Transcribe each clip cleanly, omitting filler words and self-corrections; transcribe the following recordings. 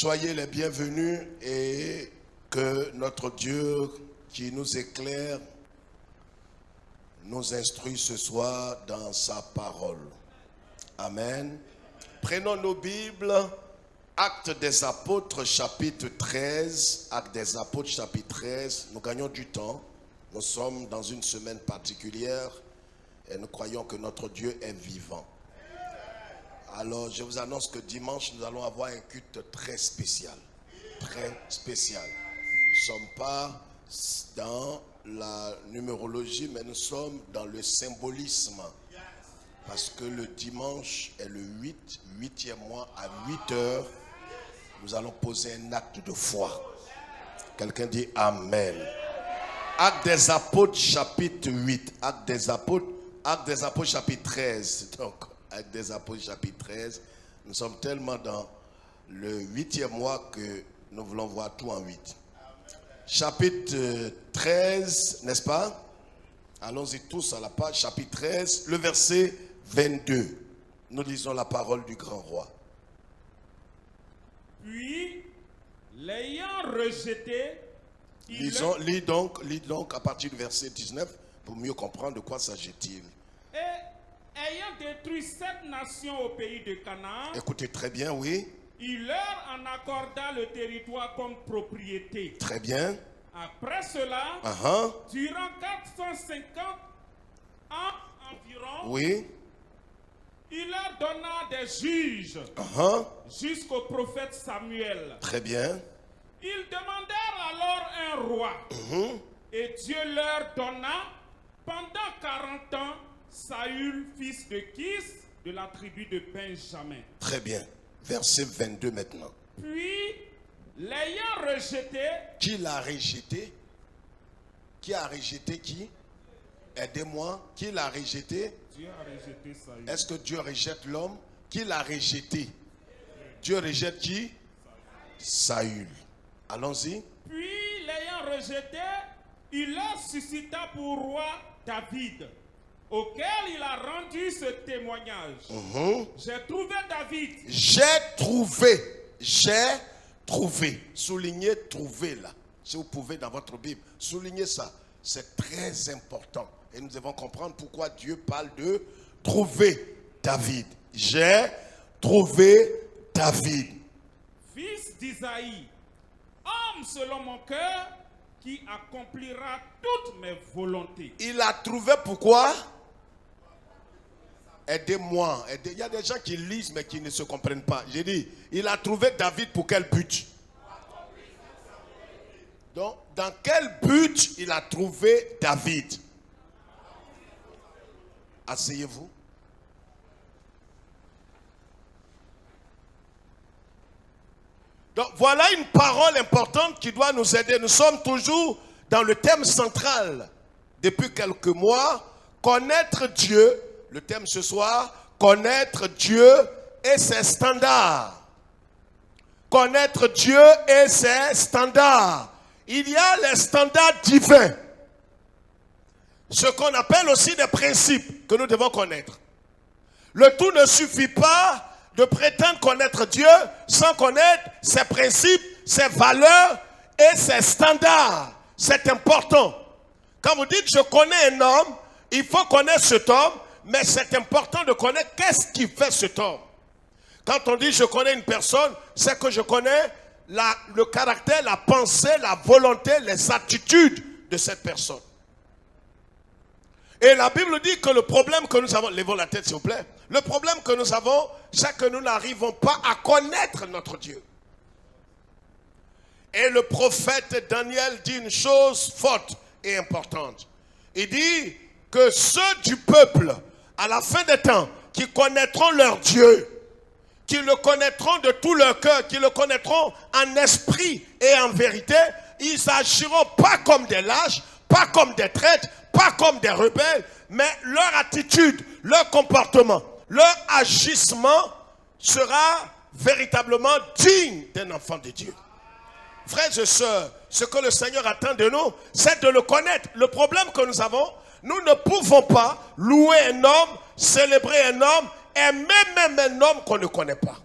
Soyez les bienvenus et que notre Dieu qui nous éclaire nous instruit ce soir dans sa parole. Amen. Prenons nos Bibles, Actes des Apôtres chapitre 13, Actes des Apôtres chapitre 13, nous gagnons du temps. Nous sommes dans une semaine particulière et nous croyons que notre Dieu est vivant. Alors, je vous annonce que dimanche, nous allons avoir un culte très spécial. Très spécial. Nous ne sommes pas dans la numérologie, mais nous sommes dans le symbolisme. Parce que le dimanche est le 8e mois à 8 heures. Nous allons poser un acte de foi. Quelqu'un dit Amen. Actes des Apôtres chapitre 8. Actes des Apôtres chapitre 13. Donc, Actes des Apôtres chapitre 13. Nous sommes tellement dans le 8e mois que nous voulons voir tout en 8. Chapitre 13, n'est-ce pas? Allons-y tous à la page. Chapitre 13, le verset 22. Nous lisons la parole du grand roi. Puis, l'ayant rejeté, Lis donc à partir du verset 19 pour mieux comprendre de quoi s'agit-il. Et ayant détruit 7 nations au pays de Canaan, Écoutez très bien, oui. il leur en accorda le territoire comme propriété. Très bien. Après cela, durant 450 ans environ, oui. il leur donna des juges jusqu'au prophète Samuel. Très bien. Ils demandèrent alors un roi. Et Dieu leur donna pendant 40 ans Saül, fils de Kis, de la tribu de Benjamin. Très bien. Verset 22 maintenant. Puis, l'ayant rejeté. Qui l'a rejeté? Qui a rejeté qui? Aidez-moi. Qui l'a rejeté? Dieu a rejeté Saül. Est-ce que Dieu rejette l'homme? Qui l'a rejeté? Dieu rejette qui? Saül. Allons-y. Puis, l'ayant rejeté, il leur suscita pour roi David, auquel il a rendu ce témoignage. J'ai trouvé David. J'ai trouvé. Soulignez trouver là. Si vous pouvez dans votre Bible, soulignez ça. C'est très important. Et nous devons comprendre pourquoi Dieu parle de trouver David. J'ai trouvé David. Fils d'Isaïe, homme selon mon cœur, qui accomplira toutes mes volontés. Il a trouvé pourquoi? Aidez-moi. Il y a des gens qui lisent mais qui ne se comprennent pas. J'ai dit, il a trouvé David pour quel but? Donc, dans quel but il a trouvé David? Asseyez-vous. Donc, voilà une parole importante qui doit nous aider. Nous sommes toujours dans le thème central. Depuis quelques mois, connaître Dieu. Le thème ce soir, connaître Dieu et ses standards. Connaître Dieu et ses standards. Il y a les standards divins. Ce qu'on appelle aussi des principes que nous devons connaître. Le tout ne suffit pas de prétendre connaître Dieu sans connaître ses principes, ses valeurs et ses standards. C'est important. Quand vous dites je connais un homme, il faut connaître cet homme, mais c'est important de connaître qu'est-ce qui fait cet homme. Quand on dit je connais une personne, c'est que je connais le caractère, la pensée, la volonté, les attitudes de cette personne. Et la Bible dit que le problème que nous avons, levons la tête s'il vous plaît, le problème que nous avons, c'est que nous n'arrivons pas à connaître notre Dieu. Et le prophète Daniel dit une chose forte et importante. Il dit que ceux du peuple, à la fin des temps, qui connaîtront leur Dieu, qui le connaîtront de tout leur cœur, qui le connaîtront en esprit et en vérité, ils agiront pas comme des lâches, pas comme des traîtres, pas comme des rebelles, mais leur attitude, leur comportement, leur agissement sera véritablement digne d'un enfant de Dieu. Frères et sœurs, ce que le Seigneur attend de nous, c'est de le connaître. Le problème que nous avons, nous ne pouvons pas louer un homme, célébrer un homme, aimer même un homme qu'on ne connaît pas.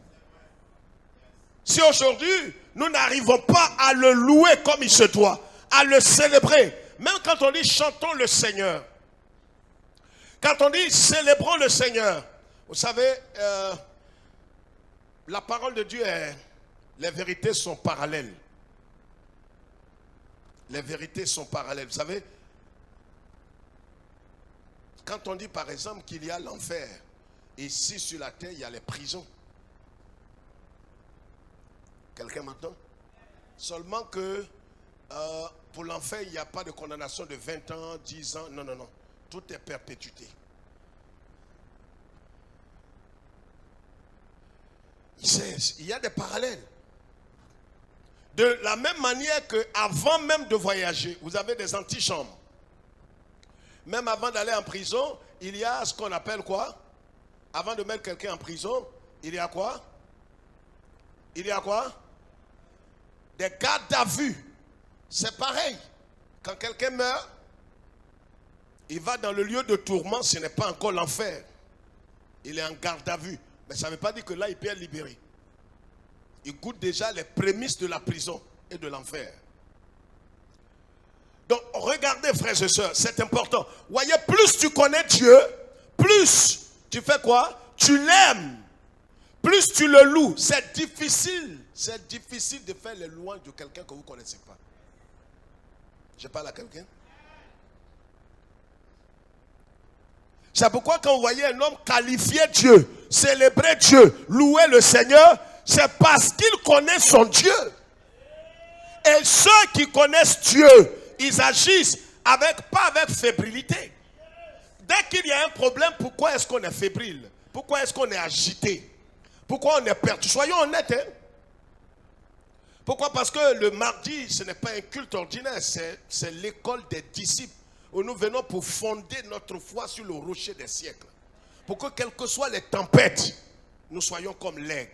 Si aujourd'hui, nous n'arrivons pas à le louer comme il se doit, à le célébrer, même quand on dit chantons le Seigneur, quand on dit célébrons le Seigneur, vous savez, la parole de Dieu les vérités sont parallèles. Les vérités sont parallèles. Vous savez, quand on dit par exemple qu'il y a l'enfer, ici sur la terre, il y a les prisons. Quelqu'un m'entend? Seulement que pour l'enfer, il n'y a pas de condamnation de 20 ans, 10 ans. Non, non, non. Tout est perpétuité. Il y a des parallèles. De la même manière qu'avant même de voyager, vous avez des antichambres. Même avant d'aller en prison, il y a ce qu'on appelle quoi? Avant de mettre quelqu'un en prison, il y a quoi? Il y a quoi? Des gardes à vue. C'est pareil. Quand quelqu'un meurt, il va dans le lieu de tourment, ce n'est pas encore l'enfer. Il est en garde à vue. Mais ça ne veut pas dire que là, il peut être libéré. Il goûte déjà les prémices de la prison et de l'enfer. Donc, regardez, frères et sœurs, c'est important. Voyez, plus tu connais Dieu, plus tu fais quoi? Tu l'aimes. Plus tu le loues. C'est difficile de faire les louanges de quelqu'un que vous ne connaissez pas. Je parle à quelqu'un. C'est pourquoi quand vous voyez un homme qualifier Dieu, célébrer Dieu, louer le Seigneur, c'est parce qu'il connaît son Dieu. Et ceux qui connaissent Dieu, ils agissent pas avec fébrilité. Dès qu'il y a un problème, pourquoi est-ce qu'on est fébrile? Pourquoi est-ce qu'on est agité? Pourquoi on est perdu? Soyons honnêtes. Hein? Pourquoi? Parce que le mardi, ce n'est pas un culte ordinaire, c'est l'école des disciples. Où nous venons pour fonder notre foi sur le rocher des siècles. Pour que quelles que soient les tempêtes, nous soyons comme l'aigle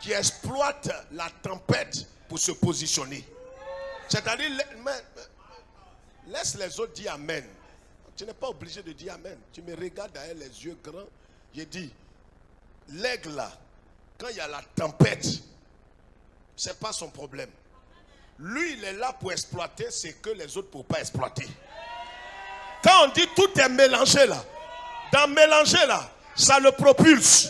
qui exploite la tempête pour se positionner. C'est-à-dire, laisse les autres dire Amen. Tu n'es pas obligé de dire Amen. Tu me regardes derrière les yeux grands. J'ai dit, l'aigle là, quand il y a la tempête, ce n'est pas son problème. Lui, il est là pour exploiter ce que les autres ne peuvent pas exploiter. Quand on dit tout est mélangé là, dans mélanger là, ça le propulse.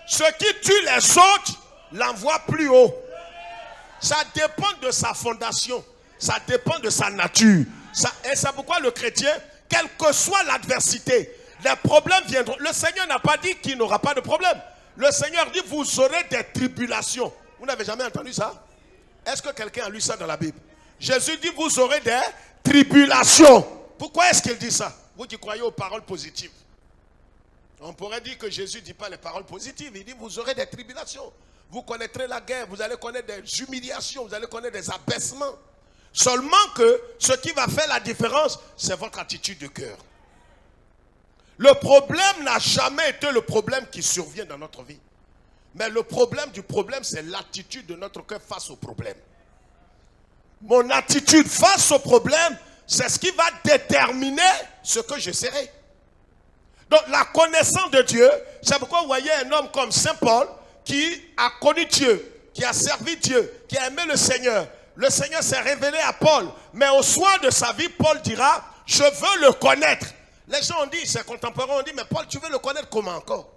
Ce qui tue les autres l'envoie plus haut. Ça dépend de sa fondation, ça dépend de sa nature. Et c'est pourquoi le chrétien, quelle que soit l'adversité, les problèmes viendront. Le Seigneur n'a pas dit qu'il n'aura pas de problème. Le Seigneur dit vous aurez des tribulations. Vous n'avez jamais entendu ça? Est-ce que quelqu'un a lu ça dans la Bible? Jésus dit vous aurez des tribulations. Pourquoi est-ce qu'il dit ça? Vous qui croyez aux paroles positives. On pourrait dire que Jésus ne dit pas les paroles positives. Il dit vous aurez des tribulations. Vous connaîtrez la guerre. Vous allez connaître des humiliations. Vous allez connaître des abaissements. Seulement que ce qui va faire la différence, c'est votre attitude de cœur. Le problème n'a jamais été le problème qui survient dans notre vie. Mais le problème du problème, c'est l'attitude de notre cœur face au problème. Mon attitude face au problème, c'est ce qui va déterminer ce que je serai. Donc la connaissance de Dieu, c'est pourquoi vous voyez un homme comme Saint Paul qui a connu Dieu, qui a servi Dieu, qui a aimé le Seigneur. Le Seigneur s'est révélé à Paul, mais au soir de sa vie, Paul dira, je veux le connaître. Les gens ont dit, ses contemporains ont dit, mais Paul, tu veux le connaître comment encore?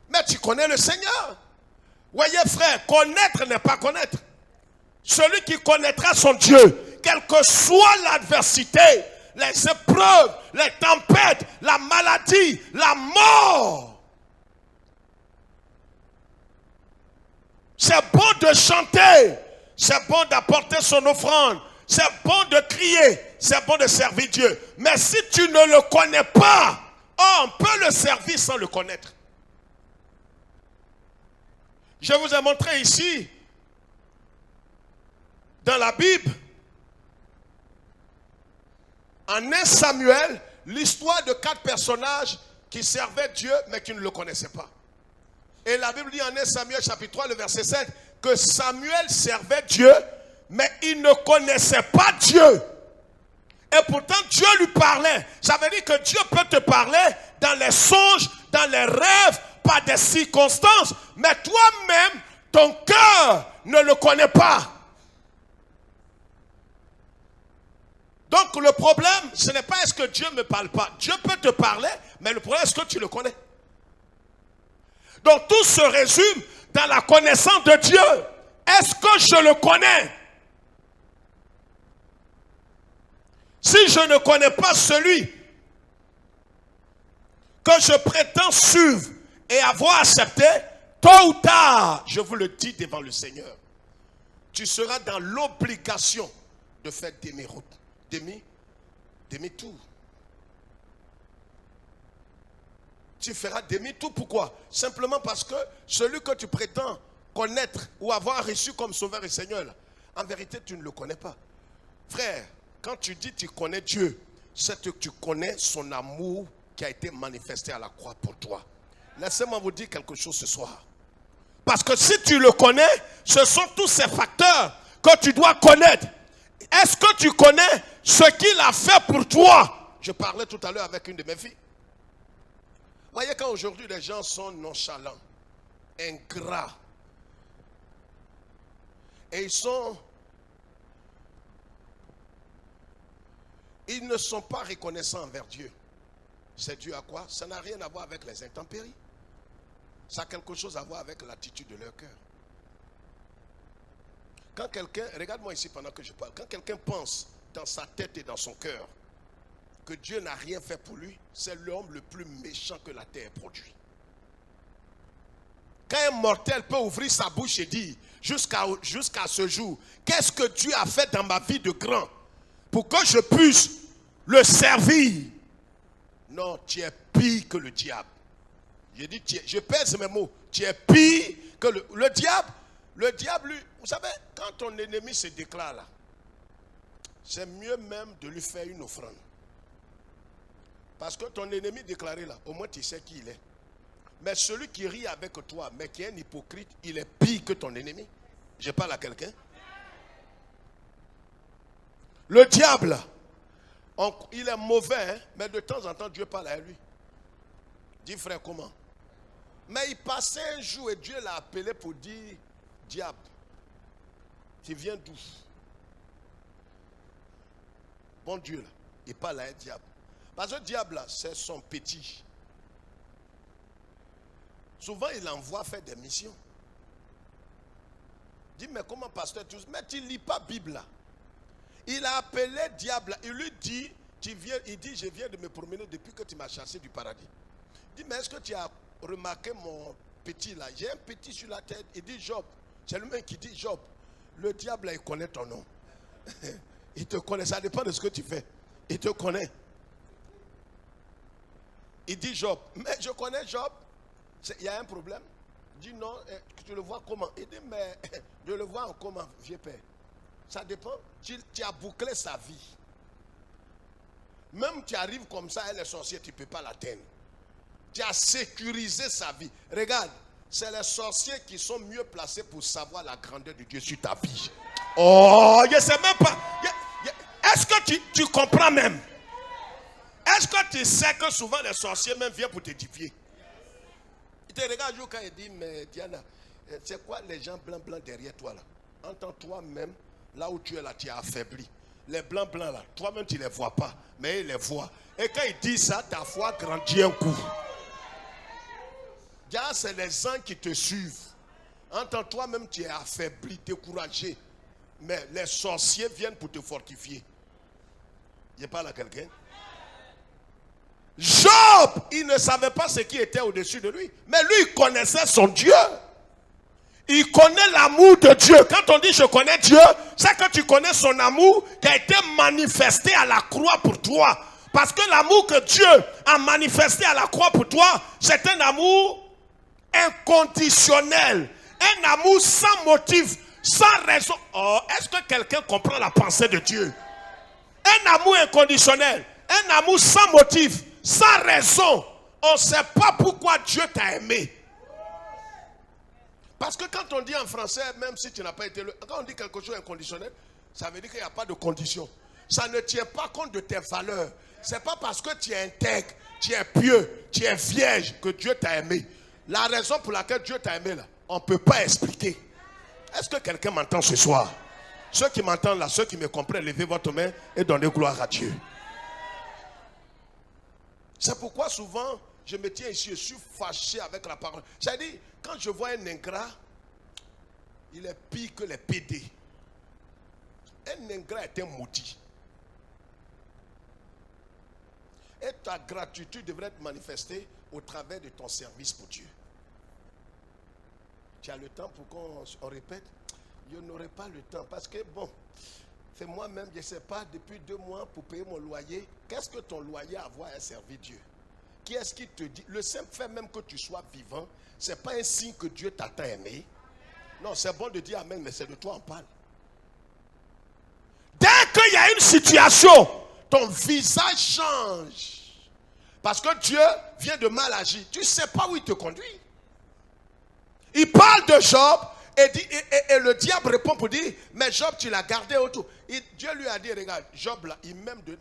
Mais tu connais le Seigneur. Voyez frère, connaître n'est pas connaître. Celui qui connaîtra son Dieu, quelle que soit l'adversité, les épreuves, les tempêtes, la maladie, la mort. C'est bon de chanter, c'est bon d'apporter son offrande, c'est bon de crier, c'est bon de servir Dieu. Mais si tu ne le connais pas, on peut le servir sans le connaître. Je vous ai montré ici, dans la Bible, en 1 Samuel, l'histoire de 4 personnages qui servaient Dieu mais qui ne le connaissaient pas. Et la Bible dit en 1 Samuel chapitre 3, le verset 7, que Samuel servait Dieu mais il ne connaissait pas Dieu. Et pourtant Dieu lui parlait. Ça veut dire que Dieu peut te parler dans les songes, dans les rêves, par des circonstances, mais toi-même, ton cœur ne le connaît pas. Donc le problème, ce n'est pas est-ce que Dieu ne me parle pas. Dieu peut te parler, mais le problème, est-ce que tu le connais? Donc tout se résume dans la connaissance de Dieu. Est-ce que je le connais? Si je ne connais pas celui que je prétends suivre et avoir accepté, tôt ou tard, je vous le dis devant le Seigneur, tu seras dans l'obligation de faire demi-route. Demi-tour. Tu feras demi-tour. Pourquoi? Simplement parce que celui que tu prétends connaître ou avoir reçu comme sauveur et Seigneur, en vérité, tu ne le connais pas. Frère, quand tu dis tu connais Dieu, c'est que tu connais son amour qui a été manifesté à la croix pour toi. Laissez-moi vous dire quelque chose ce soir. Parce que si tu le connais, ce sont tous ces facteurs que tu dois connaître. Est-ce que tu connais ce qu'il a fait pour toi? Je parlais tout à l'heure avec une de mes filles. Voyez, quand aujourd'hui les gens sont nonchalants, ingrats, et ils ne sont pas reconnaissants envers Dieu. C'est dû à quoi? Ça n'a rien à voir avec les intempéries. Ça a quelque chose à voir avec l'attitude de leur cœur. Quand quelqu'un, regarde-moi ici pendant que je parle, quand quelqu'un pense dans sa tête et dans son cœur que Dieu n'a rien fait pour lui, c'est l'homme le plus méchant que la terre produit. Quand un mortel peut ouvrir sa bouche et dire, jusqu'à ce jour, qu'est-ce que Dieu a fait dans ma vie de grand pour que je puisse le servir? Non, tu es pire que le diable. J'ai dit, je pèse mes mots, tu es pire que le diable. Le diable, lui, vous savez, quand ton ennemi se déclare là, c'est mieux même de lui faire une offrande. Parce que ton ennemi déclaré là, au moins tu sais qui il est. Mais celui qui rit avec toi, mais qui est un hypocrite, il est pire que ton ennemi. Je parle à quelqu'un. Le diable, il est mauvais, hein, mais de temps en temps, Dieu parle à lui. Dis frère, comment? Mais il passait un jour et Dieu l'a appelé pour dire, diable, tu viens d'où? Bon Dieu, là, il parle à un diable. Parce que le diable, là, c'est son petit. Souvent, il envoie faire des missions. Dis, mais comment pasteur, mais tu ne lis pas la Bible là. Il a appelé diable, il lui dit, il dit, je viens de me promener depuis que tu m'as chassé du paradis. Il dit, mais est-ce que tu as remarqué mon petit là? J'ai un petit sur la tête. Il dit, Job. C'est lui-même qui dit, Job, le diable là, il connaît ton nom. Il te connaît, ça dépend de ce que tu fais. Il te connaît. Il dit, Job, mais je connais Job. Il y a un problème. Il dit, non, tu le vois comment? Il dit, mais je le vois en comment, vieux père? Ça dépend. Tu as bouclé sa vie. Même tu arrives comme ça, et les sorciers, tu ne peux pas l'atteindre. Tu as sécurisé sa vie. Regarde, c'est les sorciers qui sont mieux placés pour savoir la grandeur de Dieu sur ta vie. Oh, je ne sais même pas. Est-ce que tu comprends même? Est-ce que tu sais que souvent les sorciers même viennent pour t'édifier? Il te regarde quand il dit, mais Diana, c'est quoi les gens blancs derrière toi là? Entends toi-même, là où tu es là, tu es affaibli. Les blancs là, toi-même tu ne les vois pas, mais ils les voient. Et quand il dit ça, ta foi grandit un coup. Déjà, c'est les gens qui te suivent. Entends toi-même, tu es affaibli, découragé. Mais les sorciers viennent pour te fortifier. Je parle à quelqu'un. Job, il ne savait pas ce qui était au-dessus de lui. Mais lui, il connaissait son Dieu. Il connaît l'amour de Dieu. Quand on dit je connais Dieu, c'est que tu connais son amour qui a été manifesté à la croix pour toi. Parce que l'amour que Dieu a manifesté à la croix pour toi, c'est un amour inconditionnel. Un amour sans motif, sans raison. Oh, est-ce que quelqu'un comprend la pensée de Dieu? Un amour inconditionnel. Un amour sans motif, sans raison. On ne sait pas pourquoi Dieu t'a aimé. Parce que quand on dit en français, même si tu n'as pas été... Quand on dit quelque chose inconditionnel, ça veut dire qu'il n'y a pas de condition. Ça ne tient pas compte de tes valeurs. Ce n'est pas parce que tu es intègre, tu es pieux, tu es vierge que Dieu t'a aimé. La raison pour laquelle Dieu t'a aimé là, on ne peut pas expliquer. Est-ce que quelqu'un m'entend ce soir? Ceux qui m'entendent là, ceux qui me comprennent, levez votre main et donnez gloire à Dieu. C'est pourquoi souvent, je me tiens ici, je suis fâché avec la parole. C'est-à-dire, quand je vois un ingrat, il est pire que les PD. Un ingrat est un maudit. Et ta gratitude devrait être manifestée au travers de ton service pour Dieu. Tu as le temps pour qu'on répète? Je n'aurai pas le temps parce que bon, c'est moi-même, je ne sais pas, depuis 2 mois pour payer mon loyer. Qu'est-ce que ton loyer a à voir à servir Dieu? Qui est-ce qui te dit? Le simple fait même que tu sois vivant, ce n'est pas un signe que Dieu t'a tant aimé. Non, c'est bon de dire amen, mais c'est de toi on parle. Dès qu'il y a une situation, ton visage change. Parce que Dieu vient de mal agir. Tu ne sais pas où il te conduit. Il parle de Job et le diable répond pour dire, mais Job, tu l'as gardé autour. Dieu lui a dit, regarde, Job là, il m'aime de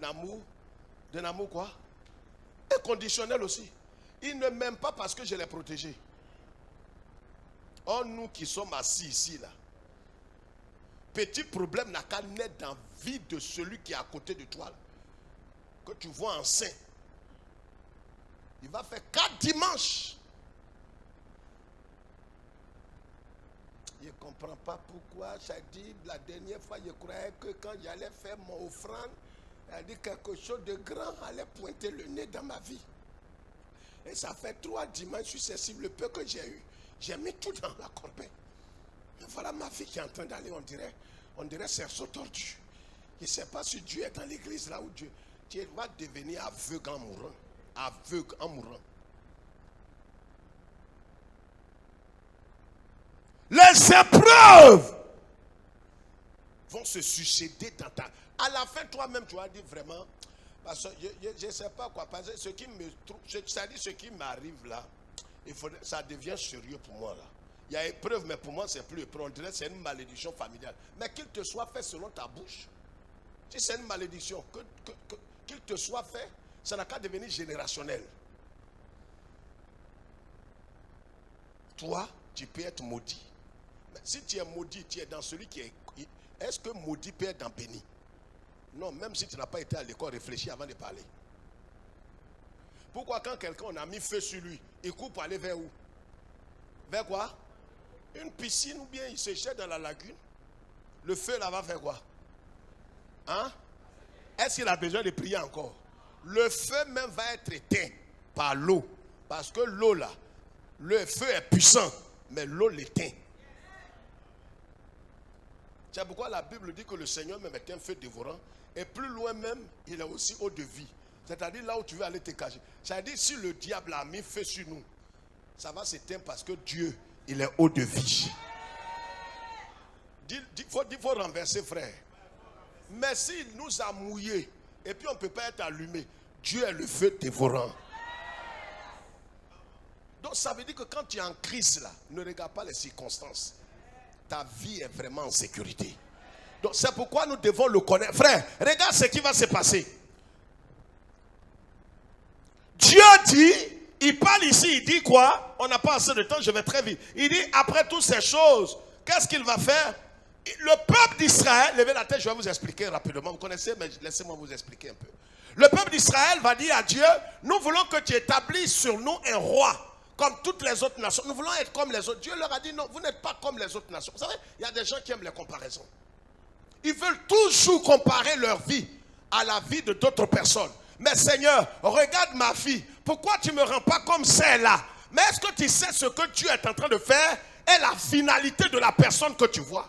l'amour quoi? Inconditionnel aussi. Il ne m'aime pas parce que je l'ai protégé. Oh, nous qui sommes assis ici là, petit problème n'a qu'à naître dans la vie de celui qui est à côté de toi là, que tu vois enceint. Il va faire 4 dimanches. Je ne comprends pas pourquoi. J'ai dit la dernière fois, je croyais que quand j'allais faire mon offrande, elle dit quelque chose de grand allait pointer le nez dans ma vie. Et ça fait 3 dimanches successifs, le peu que j'ai eu. J'ai mis tout dans la corbeille. Et voilà ma vie qui est en train d'aller, on dirait cerceau tordu. Je ne sais pas si Dieu est dans l'église là où Dieu va devenir aveugle en mourant. Aveugle en mourant. Les épreuves vont se succéder dans ta... À la fin, toi-même, tu vas dire vraiment... Parce que je ne sais pas quoi. Parce que ce qui m'arrive là, ça devient sérieux pour moi là. Il y a épreuve, mais pour moi, c'est plus épreuve. On dirait que c'est une malédiction familiale. Mais qu'il te soit fait selon ta bouche. Si c'est une malédiction, qu'il te soit fait, ça n'a qu'à devenir générationnel. Toi, tu peux être maudit. Mais si tu es maudit, tu es dans celui qui est... Est-ce que maudit peut être dans béni? Non, même si tu n'as pas été à l'école, réfléchis avant de parler. Pourquoi quand quelqu'un, on a mis feu sur lui, il court pour aller vers où? Vers quoi? Une piscine ou bien il se jette dans la lagune? Le feu là va faire quoi? Hein? Est-ce qu'il a besoin de prier encore? Le feu même va être éteint par l'eau. Parce que l'eau là, le feu est puissant, mais l'eau l'éteint. C'est pourquoi la Bible dit que le Seigneur même est un feu dévorant. Et plus loin même, il est aussi eau de vie. C'est-à-dire là où tu veux aller te cacher. C'est-à-dire si le diable a mis feu sur nous, ça va s'éteindre parce que Dieu, il est eau de vie. Il faut renverser, frère. Mais s'il nous a mouillés, et puis on ne peut pas être allumé, Dieu est le feu dévorant. Donc ça veut dire que quand tu es en crise là, ne regarde pas les circonstances. Ta vie est vraiment en sécurité. Donc c'est pourquoi nous devons le connaître. Frère, regarde ce qui va se passer. Dieu dit, il parle ici, il dit quoi? On n'a pas assez de temps, je vais très vite. Il dit, après toutes ces choses, qu'est-ce qu'il va faire? Le peuple d'Israël, levez la tête, je vais vous expliquer rapidement. Vous connaissez, mais laissez-moi vous expliquer un peu. Le peuple d'Israël va dire à Dieu, nous voulons que tu établisses sur nous un roi. Comme toutes les autres nations. Nous voulons être comme les autres. Dieu leur a dit non, vous n'êtes pas comme les autres nations. Vous savez, il y a des gens qui aiment les comparaisons. Ils veulent toujours comparer leur vie à la vie de d'autres personnes. Mais Seigneur, regarde ma vie. Pourquoi tu ne me rends pas comme celle-là? Mais est-ce que tu sais ce que Dieu est en train de faire et la finalité de la personne que tu vois?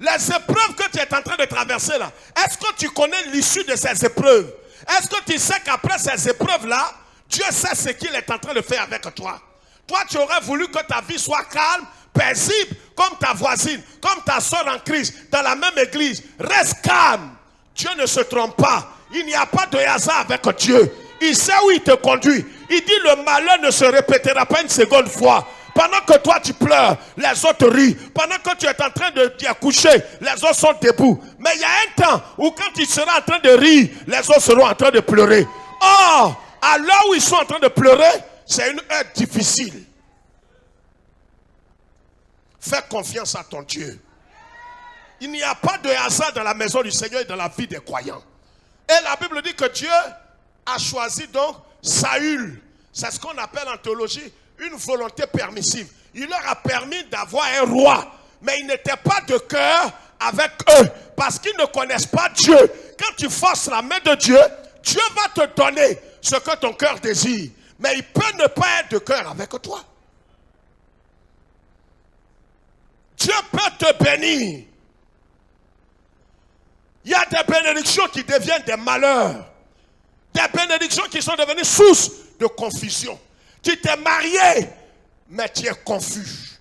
Les épreuves que tu es en train de traverser là, est-ce que tu connais l'issue de ces épreuves? Est-ce que tu sais qu'après ces épreuves-là, Dieu sait ce qu'il est en train de faire avec toi. Toi, tu aurais voulu que ta vie soit calme, paisible, comme ta voisine, comme ta soeur en Christ, dans la même église. Reste calme. Dieu ne se trompe pas. Il n'y a pas de hasard avec Dieu. Il sait où il te conduit. Il dit le malheur ne se répétera pas une seconde fois. Pendant que toi tu pleures, les autres rient. Pendant que tu es en train de t'y accoucher, les autres sont debout. Mais il y a un temps où quand tu seras en train de rire, les autres seront en train de pleurer. Oh! À l'heure où ils sont en train de pleurer, C'est une heure difficile. Fais confiance à ton Dieu. Il n'y a pas de hasard dans la maison du Seigneur et dans la vie des croyants. Et la Bible dit que Dieu a choisi donc Saül. C'est ce qu'on appelle en théologie une volonté permissive. Il leur a permis d'avoir un roi. Mais ils n'étaient pas de cœur avec eux. Parce qu'ils ne connaissent pas Dieu. Quand tu forces la main de Dieu, Dieu va te donner ce que ton cœur désire. Mais il peut ne pas être de cœur avec toi. Dieu peut te bénir. Il y a des bénédictions qui deviennent des malheurs. Des bénédictions qui sont devenues source de confusion. Tu t'es marié, mais tu es confus.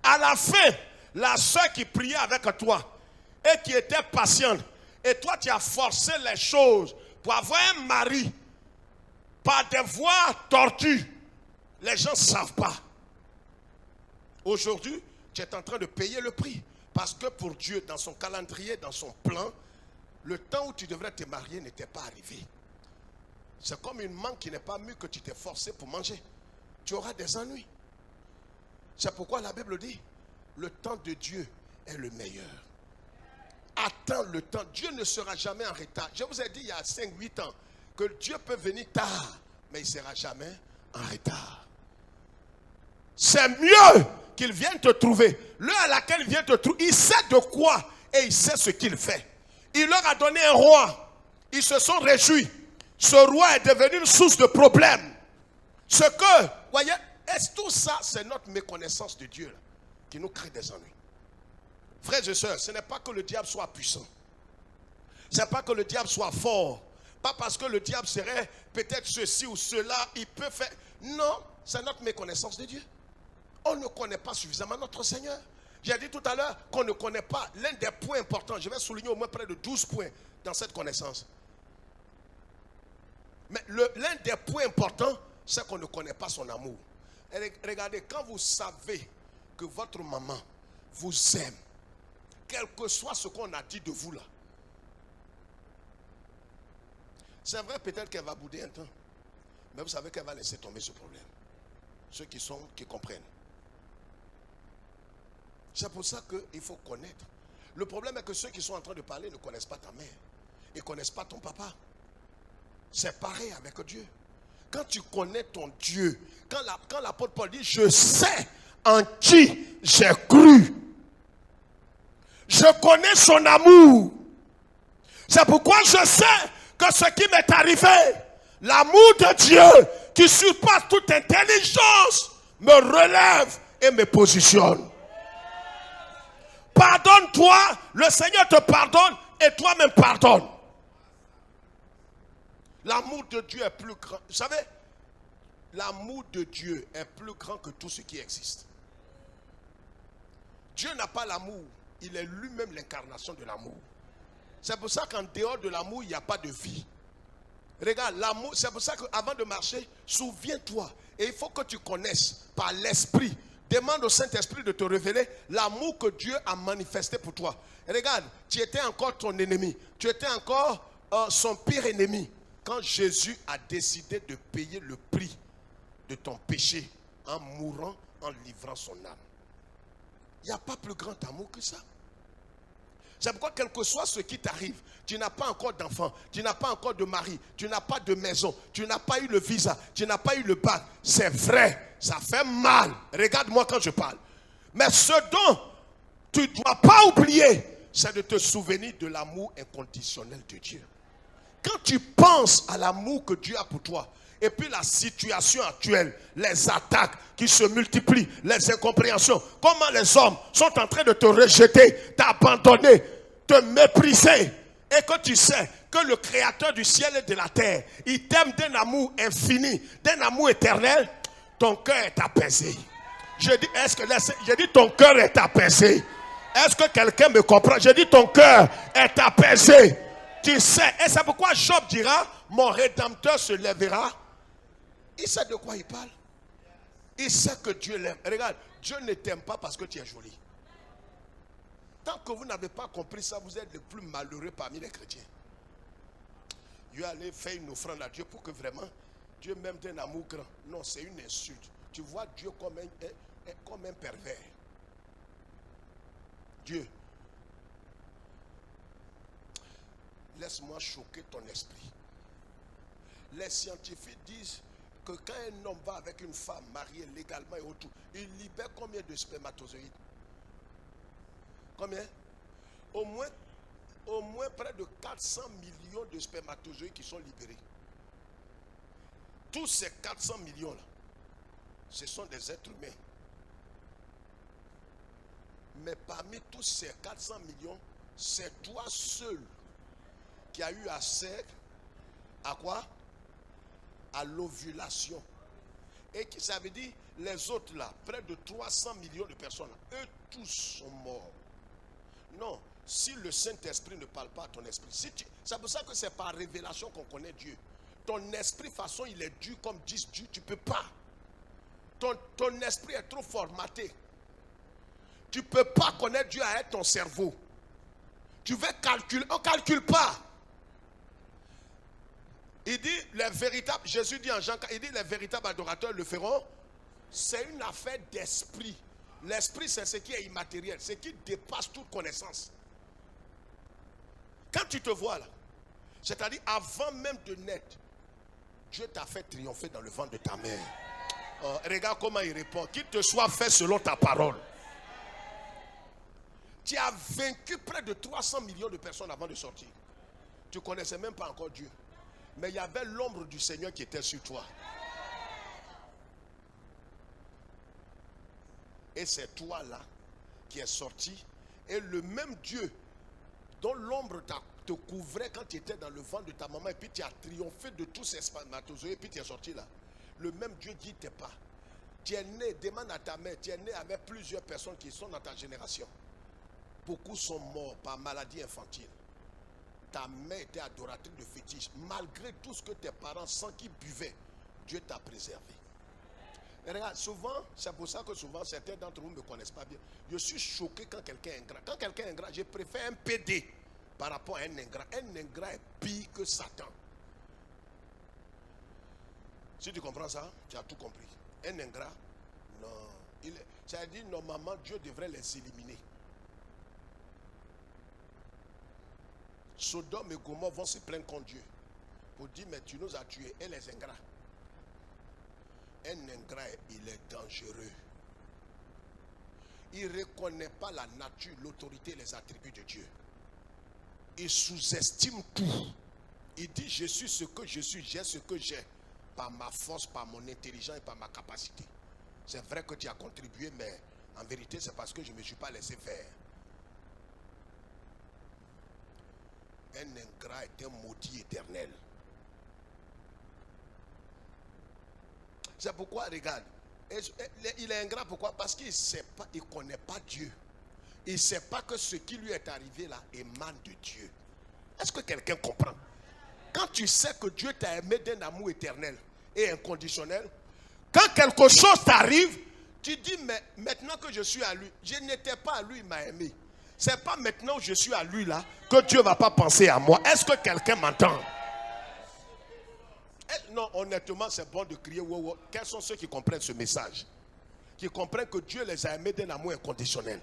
À la fin, la soeur qui priait avec toi et qui était patiente, et toi tu as forcé les choses pour avoir un mari par des voies tortues. Les gens ne savent pas. Aujourd'hui, tu es en train de payer le prix. Parce que pour Dieu, dans son calendrier, dans son plan, le temps où tu devrais te marier n'était pas arrivé. C'est comme une mangue qui n'est pas mûre que tu t'es forcé pour manger. Tu auras des ennuis. C'est pourquoi la Bible dit, le temps de Dieu est le meilleur. Attends le temps. Dieu ne sera jamais en retard. Je vous ai dit il y a 5-8 ans que Dieu peut venir tard, mais il ne sera jamais en retard. C'est mieux qu'il vienne te trouver. L'heure à laquelle il vient te trouver, il sait de quoi et il sait ce qu'il fait. Il leur a donné un roi. Ils se sont réjouis. Ce roi est devenu une source de problèmes. Ce que, voyez, est-ce tout ça, c'est notre méconnaissance de Dieu là, qui nous crée des ennuis. Frères et sœurs, ce n'est pas que le diable soit puissant. Ce n'est pas que le diable soit fort. Pas parce que le diable serait peut-être ceci ou cela, il peut faire. Non, c'est notre méconnaissance de Dieu. On ne connaît pas suffisamment notre Seigneur. J'ai dit tout à l'heure qu'on ne connaît pas l'un des points importants. Je vais souligner au moins près de 12 points dans cette connaissance. Mais l'un des points importants, c'est qu'on ne connaît pas son amour. Et regardez, quand vous savez que votre maman vous aime, quel que soit ce qu'on a dit de vous là, c'est vrai peut-être qu'elle va bouder un temps, mais vous savez qu'elle va laisser tomber ce problème. Ceux qui comprennent. C'est pour ça qu'il faut connaître. Le problème est que ceux qui sont en train de parler ne connaissent pas ta mère. Ils ne connaissent pas ton papa. C'est pareil avec Dieu. Quand tu connais ton Dieu, quand l'apôtre Paul dit, je sais en qui j'ai cru. Je connais son amour. C'est pourquoi je sais que ce qui m'est arrivé, l'amour de Dieu qui surpasse toute intelligence, me relève et me positionne. Pardonne-toi, le Seigneur te pardonne et toi-même pardonne. L'amour de Dieu est plus grand. Vous savez, l'amour de Dieu est plus grand que tout ce qui existe. Dieu n'a pas l'amour, il est lui-même l'incarnation de l'amour. C'est pour ça qu'en dehors de l'amour, il n'y a pas de vie. Regarde, l'amour, c'est pour ça qu'avant de marcher, souviens-toi. Et il faut que tu connaisses par l'Esprit. Demande au Saint-Esprit de te révéler l'amour que Dieu a manifesté pour toi. Et regarde, tu étais encore ton ennemi. Tu étais encore son pire ennemi. Quand Jésus a décidé de payer le prix de ton péché en mourant, en livrant son âme. Il n'y a pas plus grand amour que ça. C'est pourquoi quel que soit ce qui t'arrive, tu n'as pas encore d'enfant, tu n'as pas encore de mari, tu n'as pas de maison, tu n'as pas eu le visa, tu n'as pas eu le bac. C'est vrai, ça fait mal. Regarde-moi quand je parle. Mais ce dont tu ne dois pas oublier, c'est de te souvenir de l'amour inconditionnel de Dieu. Quand tu penses à l'amour que Dieu a pour toi, et puis la situation actuelle, les attaques qui se multiplient, les incompréhensions, comment les hommes sont en train de te rejeter, t'abandonner, te mépriser, et que tu sais que le Créateur du ciel et de la terre, il t'aime d'un amour infini, d'un amour éternel, ton cœur est apaisé. Je dis ton cœur est apaisé. Est-ce que quelqu'un me comprend? Je dis ton cœur est apaisé. Tu sais, et c'est pourquoi Job dira, mon Rédempteur se lèvera. Il sait de quoi il parle. Il sait que Dieu l'aime. Regarde, Dieu ne t'aime pas parce que tu es joli. Tant que vous n'avez pas compris ça, vous êtes le plus malheureux parmi les chrétiens. Dieu allait faire une offrande à Dieu pour que vraiment Dieu m'aime d'un amour grand. Non, c'est une insulte. Tu vois Dieu comme un pervers. Dieu, laisse-moi choquer ton esprit. Les scientifiques disent que quand un homme va avec une femme mariée légalement et autour, il libère combien de spermatozoïdes? Combien? Au moins près de 400 millions de spermatozoïdes qui sont libérés. Tous ces 400 millions-là, ce sont des êtres humains. Mais parmi tous ces 400 millions, c'est toi seul qui as eu accès à quoi? À l'ovulation. Et ça veut dire, les autres là, près de 300 millions de personnes, eux tous sont morts. Non, si le Saint-Esprit ne parle pas à ton esprit, c'est pour ça que c'est par révélation qu'on connaît Dieu. Ton esprit, de façon, il est dur comme 10 Dieu, tu ne peux pas. Ton esprit est trop formaté. Tu ne peux pas connaître Dieu avec ton cerveau. Tu veux calculer, on ne calcule pas. Il dit, les véritables, Jésus dit en Jean, il dit, les véritables adorateurs le feront. C'est une affaire d'esprit. L'esprit, c'est ce qui est immatériel, ce qui dépasse toute connaissance. Quand tu te vois là, c'est-à-dire avant même de naître, Dieu t'a fait triompher dans le ventre de ta mère. Oh, regarde comment il répond. Qu'il te soit fait selon ta parole. Tu as vaincu près de 300 millions de personnes avant de sortir. Tu ne connaissais même pas encore Dieu. Mais il y avait l'ombre du Seigneur qui était sur toi. Et c'est toi là qui es sorti. Et le même Dieu dont l'ombre te couvrait quand tu étais dans le ventre de ta maman. Et puis tu as triomphé de tous ces spermatozoïdes. Et puis tu es sorti là. Le même Dieu dit t'es pas. Tu es né, demande à ta mère. Tu es né avec plusieurs personnes qui sont dans ta génération. Beaucoup sont morts par maladie infantile. Ta mère était adoratrice de fétiches. Malgré tout ce que tes parents, sans qu'ils buvaient, Dieu t'a préservé. Et regarde, souvent, c'est pour ça que souvent certains d'entre vous ne me connaissent pas bien. Je suis choqué quand quelqu'un est ingrat. Quand quelqu'un est ingrat, je préfère un PD par rapport à un ingrat. Un ingrat est pire que Satan. Si tu comprends ça, tu as tout compris. Un ingrat, non. C'est-à-dire, normalement, Dieu devrait les éliminer. Sodome et Gomorrhe vont se plaindre contre Dieu pour dire mais tu nous as tués. Et les ingrats, un ingrat, il est dangereux. Il ne reconnaît pas la nature, l'autorité et les attributs de Dieu. Il sous-estime tout. Il dit je suis ce que je suis, j'ai ce que j'ai par ma force, par mon intelligence et par ma capacité. C'est vrai que tu as contribué, mais en vérité c'est parce que je ne me suis pas laissé faire. Un ingrat est un maudit éternel. C'est pourquoi, regarde, il est ingrat pourquoi? Parce qu'il ne sait pas, il ne connaît pas Dieu. Il ne sait pas que ce qui lui est arrivé là émane de Dieu. Est-ce que quelqu'un comprend? Quand tu sais que Dieu t'a aimé d'un amour éternel et inconditionnel, quand quelque chose t'arrive, tu dis, mais maintenant que je suis à lui, je n'étais pas à lui, il m'a aimé. C'est pas maintenant que je suis à lui là que Dieu ne va pas penser à moi. Est-ce que quelqu'un m'entend? Non, honnêtement, c'est bon de crier wow, wow. Quels sont ceux qui comprennent ce message? Qui comprennent que Dieu les a aimés d'un amour inconditionnel.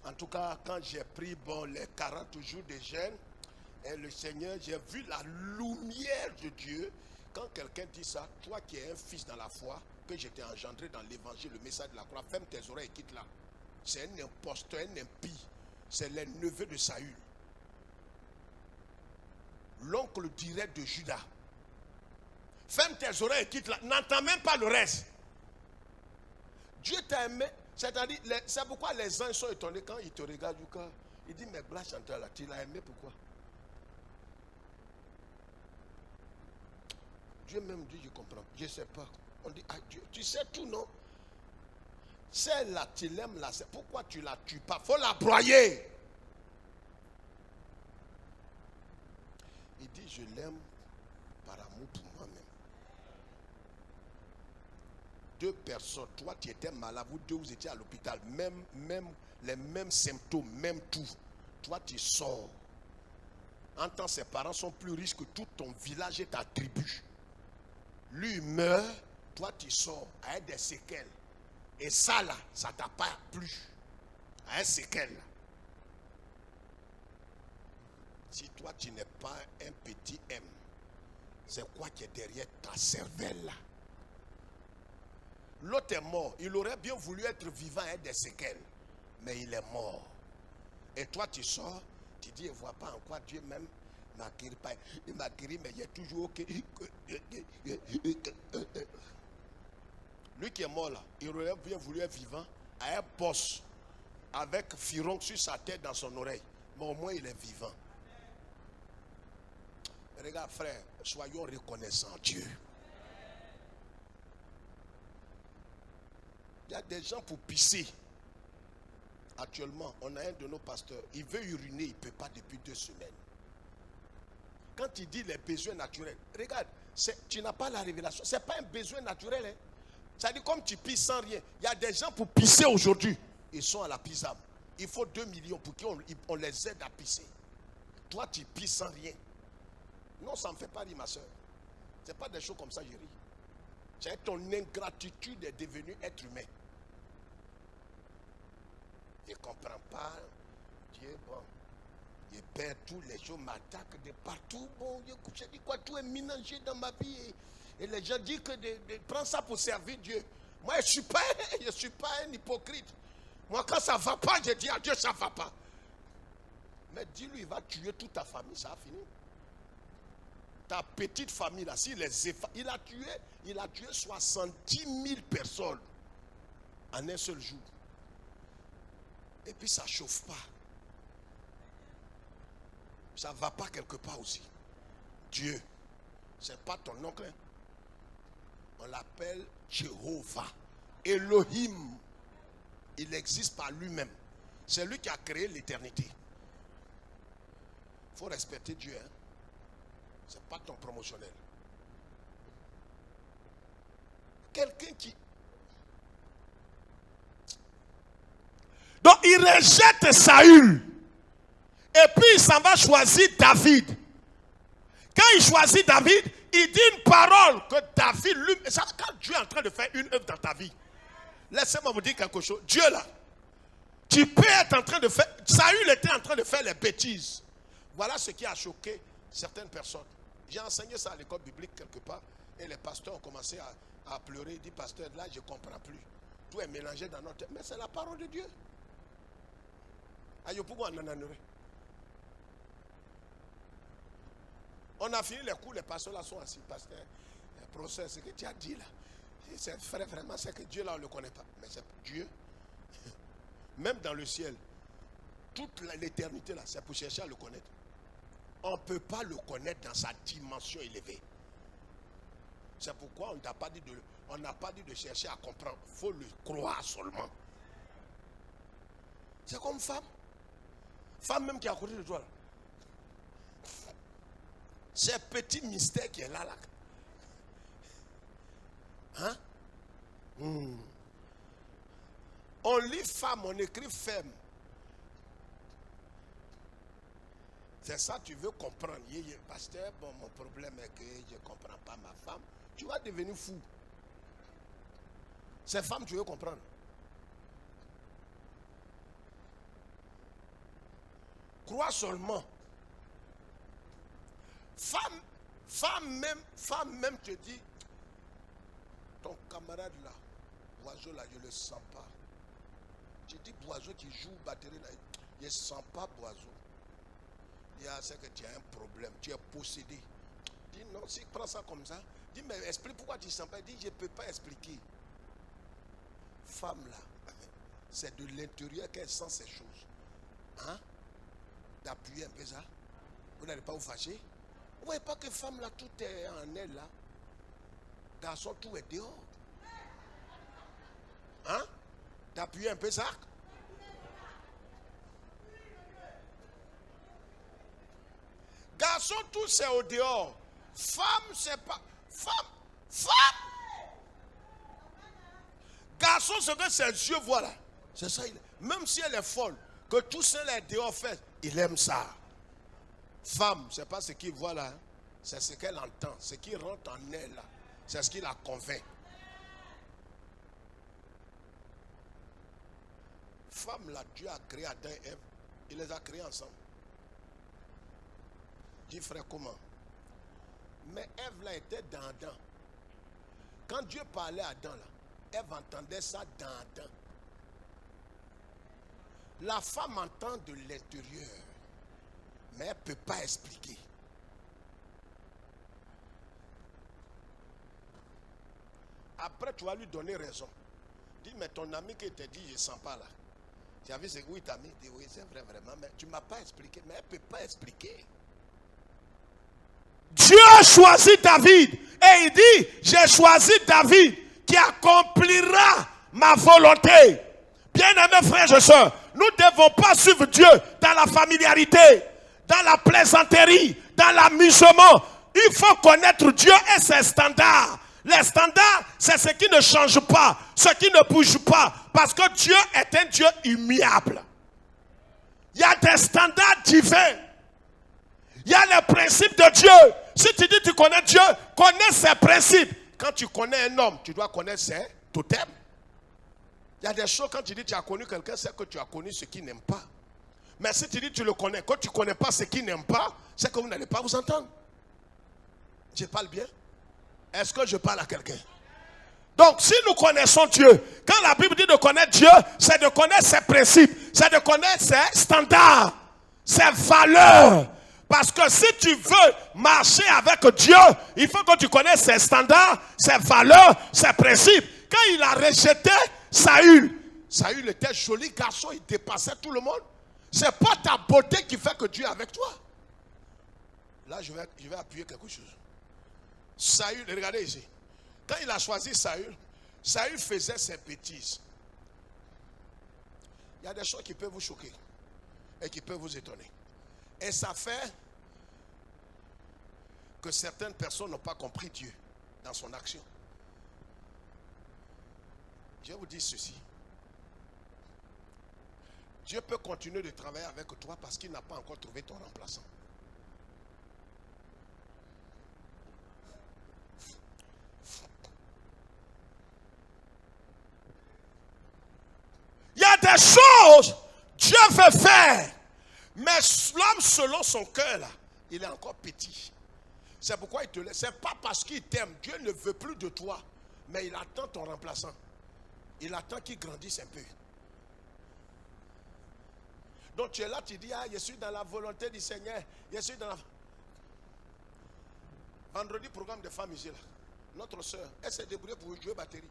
En tout cas, quand j'ai pris les 40 jours de jeûne, et le Seigneur, j'ai vu la lumière de Dieu. Quand quelqu'un dit ça, toi qui es un fils dans la foi, que j'étais engendré dans l'évangile, le message de la croix, ferme tes oreilles et quitte-la. C'est un imposteur, un impie. C'est les neveux de Saül. L'oncle direct de Judas. Ferme tes oreilles et quitte-la. N'entends même pas le reste. Dieu t'a aimé. C'est-à-dire, c'est pourquoi les anges sont étonnés quand ils te regardent du corps. Ils disent, mais Blas Chantal, là, tu l'as aimé, pourquoi? Dieu même dit, je comprends. Je ne sais pas. On dit, ah Dieu, tu sais tout, non? Celle-là, tu l'aimes là, c'est pourquoi tu ne la tues pas? Il faut la broyer. Il dit, je l'aime par amour pour moi-même. Deux personnes, toi tu étais malade, vous deux vous étiez à l'hôpital, les mêmes symptômes, même tout. Toi tu sors. entend ses parents sont plus riches que tout ton village et ta tribu. Lui il meurt, toi tu sors avec des séquelles. Et ça là, ça t'a pas plu. Avec séquelles là. Si toi tu n'es pas un petit M, c'est quoi qui est derrière ta cervelle là? L'autre est mort. Il aurait bien voulu être vivant avec des séquelles. Mais il est mort. Et toi tu sors, tu dis, il ne voit pas en quoi Dieu même m'a guéri. Il m'a guéri, mais il est toujours ok. Lui qui est mort là, il aurait bien voulu être vivant à un poste avec Firon sur sa tête dans son oreille. Mais au moins il est vivant. Regarde frère, soyons reconnaissants à Dieu. Il y a des gens pour pisser. Actuellement, on a un de nos pasteurs, il veut uriner, il ne peut pas depuis 2 semaines. Quand il dit les besoins naturels, regarde, tu n'as pas la révélation, ce n'est pas un besoin naturel. Hein. Ça dit comme tu pisses sans rien. Il y a des gens pour pisser aujourd'hui, ils sont à la pisame. Il faut 2 millions pour qu'on les aide à pisser. Toi, tu pisses sans rien. Non, ça ne me fait pas rire, ma soeur. Ce n'est pas des choses comme ça, je ris. C'est ton ingratitude est devenue être humain. Je ne comprends pas. Dieu, bon, je perds tous les jours, m'attaquent de partout. Bon, je dis quoi, tout est mélangé dans ma vie. Et les gens disent que prends ça pour servir Dieu. Moi, je ne suis pas un hypocrite. Moi, quand ça ne va pas, je dis à Dieu, ça ne va pas. Mais dis-lui, il va tuer toute ta famille, ça a fini. Ta petite famille là, il a tué 70 000 personnes en un seul jour. Et puis ça ne chauffe pas. Ça ne va pas quelque part aussi. Dieu, ce n'est pas ton oncle. On l'appelle Jéhovah. Elohim. Il existe par lui-même. C'est lui qui a créé l'éternité. Il faut respecter Dieu. Hein? Ce n'est pas ton promotionnel. Quelqu'un qui... Donc il rejette Saül. Et puis il s'en va choisir David. Quand il choisit David, il dit une parole que David lui... Quand Dieu est en train de faire une œuvre dans ta vie, laissez-moi vous dire quelque chose. Dieu là, tu peux être en train de faire... Saül était en train de faire les bêtises. Voilà ce qui a choqué certaines personnes. J'ai enseigné ça à l'école biblique quelque part. Et les pasteurs ont commencé à pleurer. Ils disent, pasteur, là je ne comprends plus. Tout est mélangé dans notre tête. Mais c'est la parole de Dieu. On a fini les cours, les pasteurs là sont assis. Pasteur, le procès, ce que tu as dit là, c'est vrai, vraiment, c'est que Dieu là, on ne le connaît pas. Mais c'est Dieu. Même dans le ciel, toute l'éternité là, c'est pour chercher à le connaître. On ne peut pas le connaître dans sa dimension élevée. C'est pourquoi on n'a pas dit de chercher à comprendre. Il faut le croire seulement. C'est comme femme. Femme même qui est à côté de toi. C'est un petit mystère qui est là. Hein? On lit femme, on écrit femme. C'est ça tu veux comprendre. Pasteur, bon, mon problème est que je ne comprends pas ma femme. Tu vas devenir fou. C'est femme tu veux comprendre. Crois seulement. Femme même te dit, ton camarade là, Boiseau là, je ne le sens pas. Je dis Boiseau qui joue batterie là, je ne sens pas Boiseau. Il y a c'est que tu as un problème, tu es possédé. Dis non, si tu prends ça comme ça, dis mais explique pourquoi tu ne sens pas. Dis je ne peux pas expliquer. Femme là, c'est de l'intérieur qu'elle sent ces choses. Hein? D'appuyer un peu ça. Vous n'allez pas vous fâcher. Vous ne voyez pas que femme là, tout est en elle là. Garçon, tout est dehors. Hein? D'appuyer un peu ça. Garçon, tout c'est au dehors. Femme, c'est pas... Femme! Garçon, ce que ses yeux voient là. C'est ça, même si elle est folle, que tout cela est dehors fait, il aime ça. Femme, ce n'est pas ce qu'il voit là, hein. C'est ce qu'elle entend, ce qui rentre en elle là. C'est ce qui la convainc. Femme là, Dieu a créé Adam et Ève. Il les a créés ensemble. Dis frère, comment? Mais Ève là était dans Adam. Quand Dieu parlait à Adam là, Ève entendait ça dans Adam. La femme entend de l'intérieur, mais elle ne peut pas expliquer. Après, tu vas lui donner raison. Dis, mais ton ami qui te dit, je ne sens pas là. Tu as vu, c'est oui, ta amie dit, oui, c'est vrai, vraiment, mais tu ne m'as pas expliqué. Mais elle ne peut pas expliquer. Dieu a choisi David. Et il dit, j'ai choisi David qui accomplira ma volonté. Bien-aimés frères et sœurs, nous ne devons pas suivre Dieu dans la familiarité, dans la plaisanterie, dans l'amusement. Il faut connaître Dieu et ses standards. Les standards, c'est ce qui ne change pas, ce qui ne bouge pas. Parce que Dieu est un Dieu immuable. Il y a des standards divins. Il y a les principes de Dieu. Si tu dis que tu connais Dieu, connais ses principes. Quand tu connais un homme, tu dois connaître ses totems. Il y a des choses, quand tu dis que tu as connu quelqu'un, c'est que tu as connu ce qu'il n'aime pas. Mais si tu dis que tu le connais, quand tu ne connais pas ce qu'il n'aime pas, c'est que vous n'allez pas vous entendre. Je parle bien? Est-ce que je parle à quelqu'un? Donc, si nous connaissons Dieu, quand la Bible dit de connaître Dieu, c'est de connaître ses principes, c'est de connaître ses standards, ses valeurs. Parce que si tu veux marcher avec Dieu, il faut que tu connaisses ses standards, ses valeurs, ses principes. Quand il a rejeté Saül, Saül était joli garçon, il dépassait tout le monde. Ce n'est pas ta beauté qui fait que Dieu est avec toi. Là, je vais appuyer quelque chose. Saül, regardez ici. Quand il a choisi Saül, Saül faisait ses bêtises. Il y a des choses qui peuvent vous choquer et qui peuvent vous étonner. Et ça fait que certaines personnes n'ont pas compris Dieu dans son action. Je vous dis ceci. Dieu peut continuer de travailler avec toi parce qu'il n'a pas encore trouvé ton remplaçant. Il y a des choses Dieu veut faire, mais l'homme selon son cœur là, il est encore petit. C'est pourquoi il te laisse. C'est pas parce qu'il t'aime. Dieu ne veut plus de toi, mais il attend ton remplaçant. Il attend qu'il grandisse un peu. Donc tu es là, tu dis, ah, je suis dans la volonté du Seigneur. Je suis dans la... Vendredi, programme de femmes ici là. Notre soeur, elle s'est débrouillée pour jouer batterie.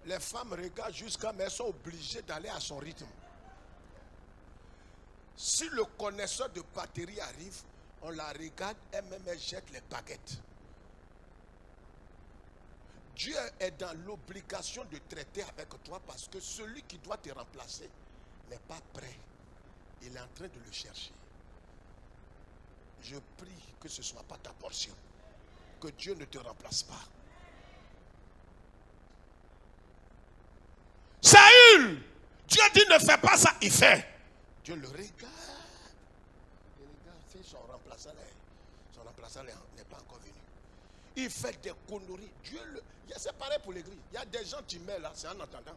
Les femmes regardent jusqu'à, mais elles sont obligées d'aller à son rythme. Si le connaisseur de batterie arrive, on la regarde, elle-même elle jette les baguettes. Dieu est dans l'obligation de traiter avec toi parce que celui qui doit te remplacer n'est pas prêt. Il est en train de le chercher. Je prie que ce ne soit pas ta portion. Que Dieu ne te remplace pas. Saül, Dieu dit ne fais pas ça, il fait. Dieu le regarde. Il regarde, c'est son remplaçant n'est pas encore venu. Il fait des conneries. C'est pareil pour l'église. Il y a des gens qui meurent là, c'est en entendant.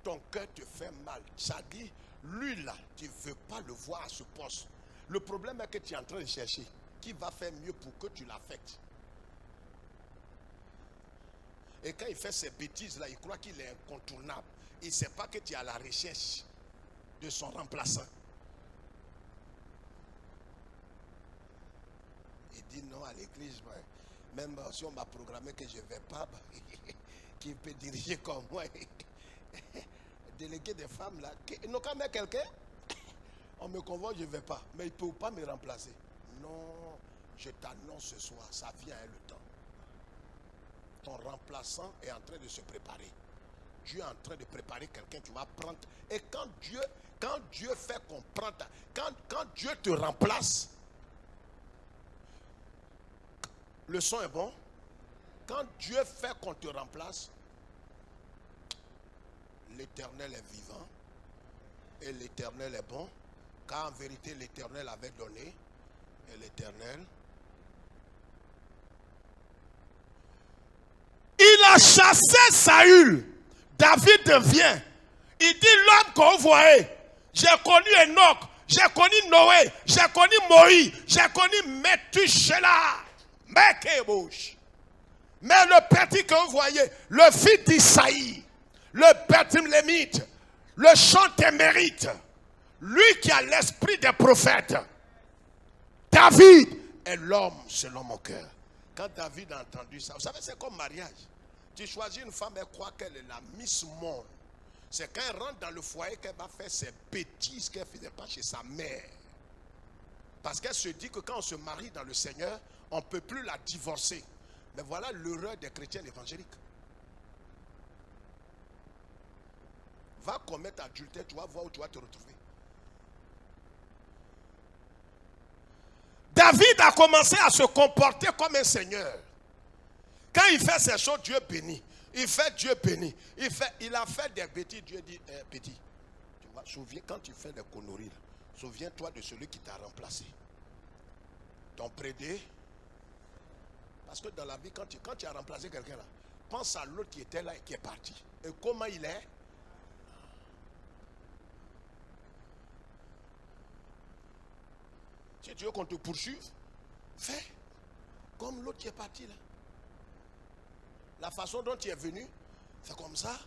Ton cœur te fait mal. Ça dit, lui là, tu ne veux pas le voir à ce poste. Le problème est que tu es en train de chercher qui va faire mieux pour que tu l'affectes. Et quand il fait ces bêtises là, il croit qu'il est incontournable. Il ne sait pas que tu es à la recherche de son remplaçant. Il dit non à l'église, même si on m'a programmé que je ne vais pas, qui peut diriger comme moi. Délégué des femmes là, ils n'ont qu'à mettre quelqu'un. On me convoque, je ne vais pas. Mais il ne peut pas me remplacer. Non, je t'annonce ce soir, ça vient le temps. Ton remplaçant est en train de se préparer. Dieu est en train de préparer quelqu'un qui va prendre. Et quand Dieu fait qu'on prend, quand Dieu te remplace, le son est bon. Quand Dieu fait qu'on te remplace, l'Éternel est vivant et l'Éternel est bon, car en vérité l'Éternel avait donné et l'Éternel. Il a chassé Saül. David vient. Il dit l'homme que vous voyez, j'ai connu Enoch, j'ai connu Noé, j'ai connu Moïse, j'ai connu Métuséla. Mais le petit que vous voyez, le fils d'Isaïe, le Bethlémite, le chantémérite, lui qui a l'esprit des prophètes, David est l'homme selon mon cœur. Quand David a entendu ça, vous savez, c'est comme mariage. Tu choisis une femme, elle croit qu'elle est la Miss Monde. C'est quand elle rentre dans le foyer qu'elle va faire ses bêtises qu'elle ne faisait pas chez sa mère. Parce qu'elle se dit que quand on se marie dans le Seigneur, on ne peut plus la divorcer. Mais voilà l'erreur des chrétiens évangéliques. Va commettre adultère, tu vas voir où tu vas te retrouver. David a commencé à se comporter comme un seigneur. Quand il fait ces choses, Dieu bénit. Il fait Dieu bénit. Il a fait des bêtises. Dieu dit, petit, tu vois, souviens, quand tu fais des conneries, souviens-toi de celui qui t'a remplacé. Ton prédé. Parce que dans la vie, quand tu as remplacé quelqu'un là, pense à l'autre qui était là et qui est parti. Et comment il est. Si tu veux qu'on te poursuive, fais comme l'autre qui est parti là. La façon dont tu es venu, c'est comme ça.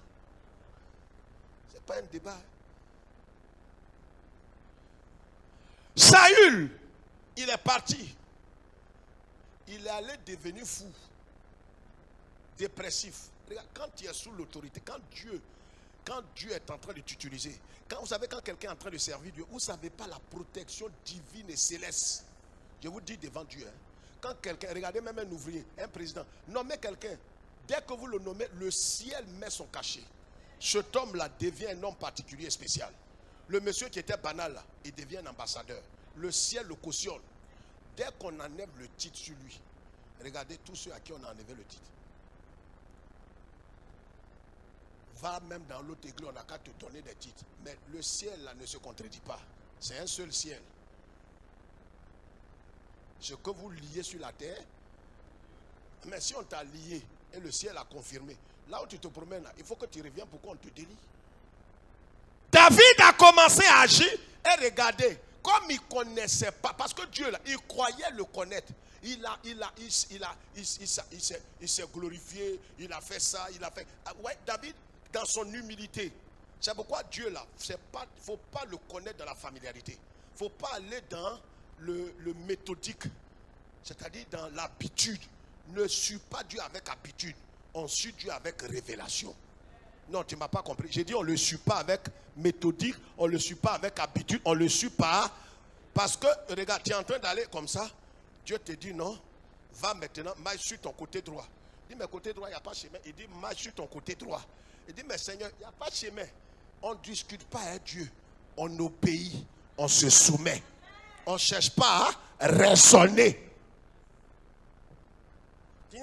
C'est pas un débat. Saül, il est parti. Il est allé devenir fou, dépressif. Regarde, quand tu es sous l'autorité, quand Dieu est en train de t'utiliser, vous savez, quand quelqu'un est en train de servir Dieu, vous ne savez pas la protection divine et céleste. Je vous dis devant Dieu. Quand quelqu'un, regardez même un ouvrier, un président, nommez quelqu'un. Dès que vous le nommez, le ciel met son cachet. Cet homme-là devient un homme particulier et spécial. Le monsieur qui était banal, là, il devient un ambassadeur. Le ciel le cautionne. Dès qu'on enlève le titre sur lui, regardez tous ceux à qui on a enlevé le titre. Va même dans l'autre église, on n'a qu'à te donner des titres. Mais le ciel là ne se contredit pas. C'est un seul ciel. Ce que vous liez sur la terre, mais si on t'a lié et le ciel a confirmé, là où tu te promènes, là, il faut que tu reviennes pour qu'on te délie. David a commencé à agir et regardez, comme il ne connaissait pas, parce que Dieu, là, il croyait le connaître. Il s'est glorifié, il a fait ça, il a fait. Ouais, David, dans son humilité, c'est pourquoi Dieu, là, il ne faut pas le connaître dans la familiarité. Il ne faut pas aller dans le méthodique, c'est-à-dire dans l'habitude. Ne suis pas Dieu avec habitude, on suit Dieu avec révélation. Non, tu ne m'as pas compris. J'ai dit on ne le suit pas avec méthodique, on ne le suit pas avec habitude, on ne le suit pas parce que, regarde, tu es en train d'aller comme ça, Dieu te dit non, va maintenant, marche sur ton côté droit. Il dit mais côté droit, il n'y a pas de chemin. Il dit marche sur ton côté droit. Il dit mais Seigneur, il n'y a pas de chemin. On ne discute pas avec Dieu, on obéit, on se soumet. On ne cherche pas à raisonner.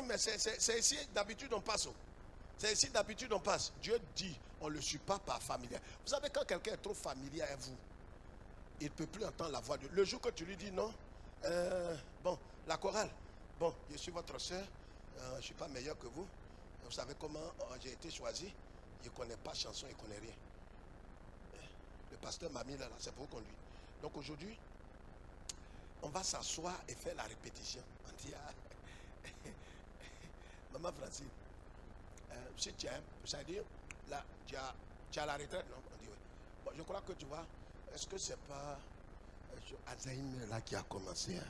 Mais c'est ici d'habitude on passe. C'est ici d'habitude on passe. Dieu dit, on ne le suit pas par familier. Vous savez, quand quelqu'un est trop familier à vous, il ne peut plus entendre la voix de Dieu. Le jour que tu lui dis non, bon, la chorale, bon, je suis votre soeur, je ne suis pas meilleur que vous. Vous savez comment j'ai été choisi? Il ne connaît pas chanson, il ne connaît rien. Le pasteur m'a mis là, c'est pour conduire. Donc aujourd'hui, on va s'asseoir et faire la répétition. On dit, Maman Francine, si tu as, c'est-à-dire, là, tu as la retraite, non? On dit oui. Bon, je crois que tu vois, est-ce que c'est pas Alzheimer là qui a commencé?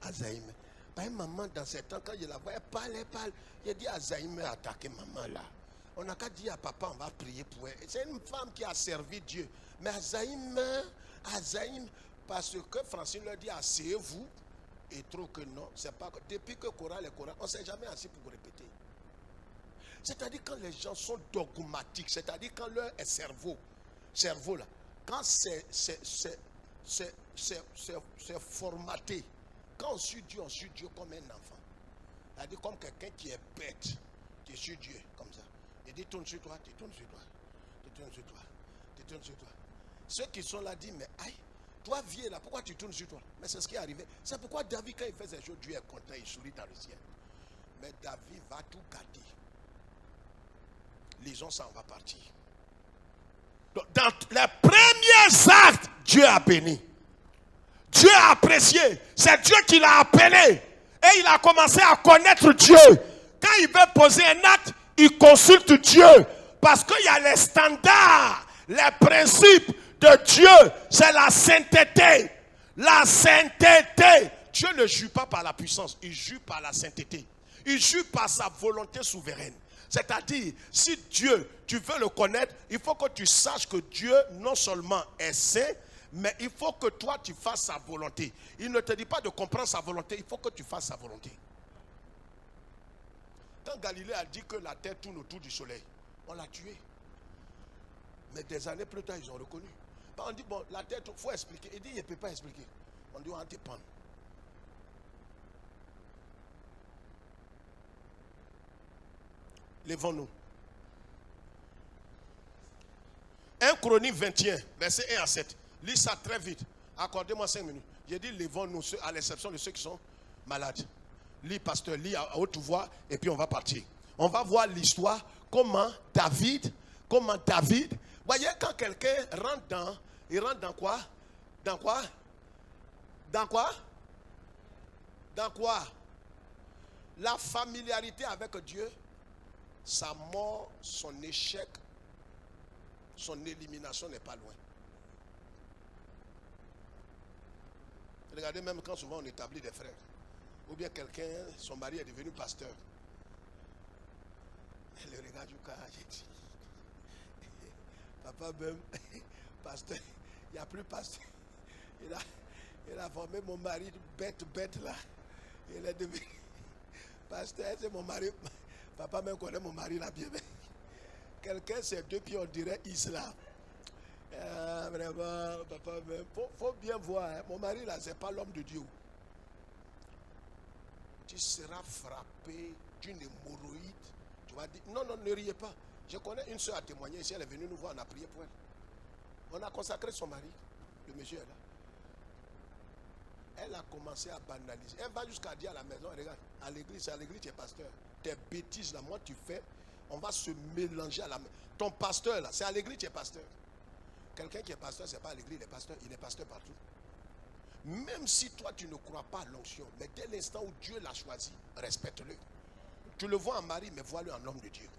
Alzheimer. Bah, maman, dans ces temps, quand je la vois, elle parle. Il dit Alzheimer a attaqué maman là. On n'a qu'à dire à papa, on va prier pour elle. C'est une femme qui a servi Dieu. Mais Alzheimer, parce que Francine leur dit, asseyez-vous. Et trop que non, c'est pas. Depuis que chorale est chorale, on ne s'est jamais assis pour répéter. C'est-à-dire quand les gens sont dogmatiques, c'est-à-dire quand leur cerveau là, quand c'est formaté, quand on suit Dieu comme un enfant. C'est-à-dire comme quelqu'un qui est bête, qui suit Dieu comme ça. Il dit tourne sur toi, tu tournes sur toi. Tu sur toi. Tu tournes sur toi. Ceux qui sont là disent, mais aïe, toi vieux là, pourquoi tu tournes sur toi? Mais c'est ce qui est arrivé. C'est pourquoi David, quand il fait ces choses, Dieu est content, il sourit dans le ciel. Mais David va tout garder. Lisons ça, on va partir. Donc, dans les premiers actes, Dieu a béni. Dieu a apprécié. C'est Dieu qui l'a appelé. Et il a commencé à connaître Dieu. Quand il veut poser un acte, il consulte Dieu. Parce qu'il y a les standards, les principes de Dieu. C'est la sainteté. La sainteté. Dieu ne juge pas par la puissance. Il juge par la sainteté. Il juge par sa volonté souveraine. C'est-à-dire, si Dieu, tu veux le connaître, il faut que tu saches que Dieu non seulement est saint, mais il faut que toi tu fasses sa volonté. Il ne te dit pas de comprendre sa volonté, il faut que tu fasses sa volonté. Quand Galilée a dit que la terre tourne autour du soleil, on l'a tué. Mais des années plus tard, ils ont reconnu. On dit, bon, la terre, il faut expliquer. Il dit, il ne peut pas expliquer. On dit, on va te prendre. Levons-nous. 1 Chronique 21, verset 1 à 7. Lis ça très vite. Accordez-moi 5 minutes. J'ai dit levons-nous, à l'exception de ceux qui sont malades. Lis, pasteur, lis à haute voix et puis on va partir. On va voir l'histoire, comment David, voyez quand quelqu'un rentre dans, il rentre dans quoi? Dans quoi? Dans quoi? Dans quoi? La familiarité avec Dieu, sa mort, son échec, son élimination n'est pas loin. Regardez, même quand souvent on établit des frères, ou bien quelqu'un, son mari est devenu pasteur. Elle le regarde du cas, j'ai dit, papa même, pasteur, il n'y a plus pasteur. Il a formé mon mari bête là. Il est devenu pasteur, c'est mon mari. Papa même connaît mon mari là bien. Quelqu'un, c'est 2 pieds, on dirait islam. Vraiment, papa même. Faut bien voir. Hein. Mon mari là, c'est pas l'homme de Dieu. Tu seras frappé d'une hémorroïde. Tu vas dire, non, ne riez pas. Je connais une soeur à témoigner ici, elle est venue nous voir, on a prié pour elle. On a consacré son mari. Le monsieur est là. Elle a commencé à banaliser. Elle va jusqu'à dire à la maison, regarde, à l'église tu es pasteur. Tes bêtises là, moi tu fais, on va se mélanger à la maison. Ton pasteur là, c'est à l'église tu es pasteur. Quelqu'un qui est pasteur, c'est pas à l'église, il est pasteur partout. Même si toi tu ne crois pas à l'onction, mais dès l'instant où Dieu l'a choisi, respecte-le. Tu le vois en mari, mais vois-le en homme de Dieu.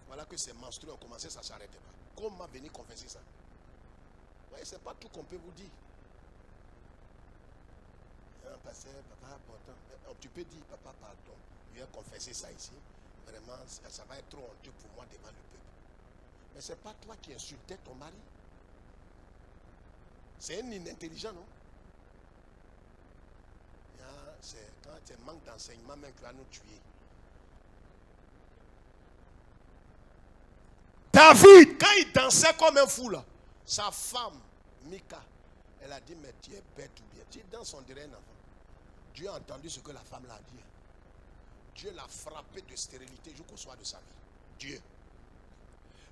Voilà que ces menstrues ont commencé, ça ne s'arrêtait pas. Comment venir confesser ça? Oui, c'est pas tout qu'on peut vous dire. Pasteur, papa, pardon. Tu peux dire, papa, pardon. Viens confesser ça ici. Vraiment, ça va être trop honteux pour moi devant le peuple. Mais ce n'est pas toi qui insultais ton mari. C'est un inintelligent, non? C'est quand tu manques d'enseignement, même qui va nous tuer. David, quand il dansait comme un fou, là, sa femme, Mika, elle a dit, mais tu es bête ou bien. Tu danses, on dirait un enfant. Dieu a entendu ce que la femme l'a dit. Dieu l'a frappé de stérilité jusqu'au soir de sa vie. Dieu.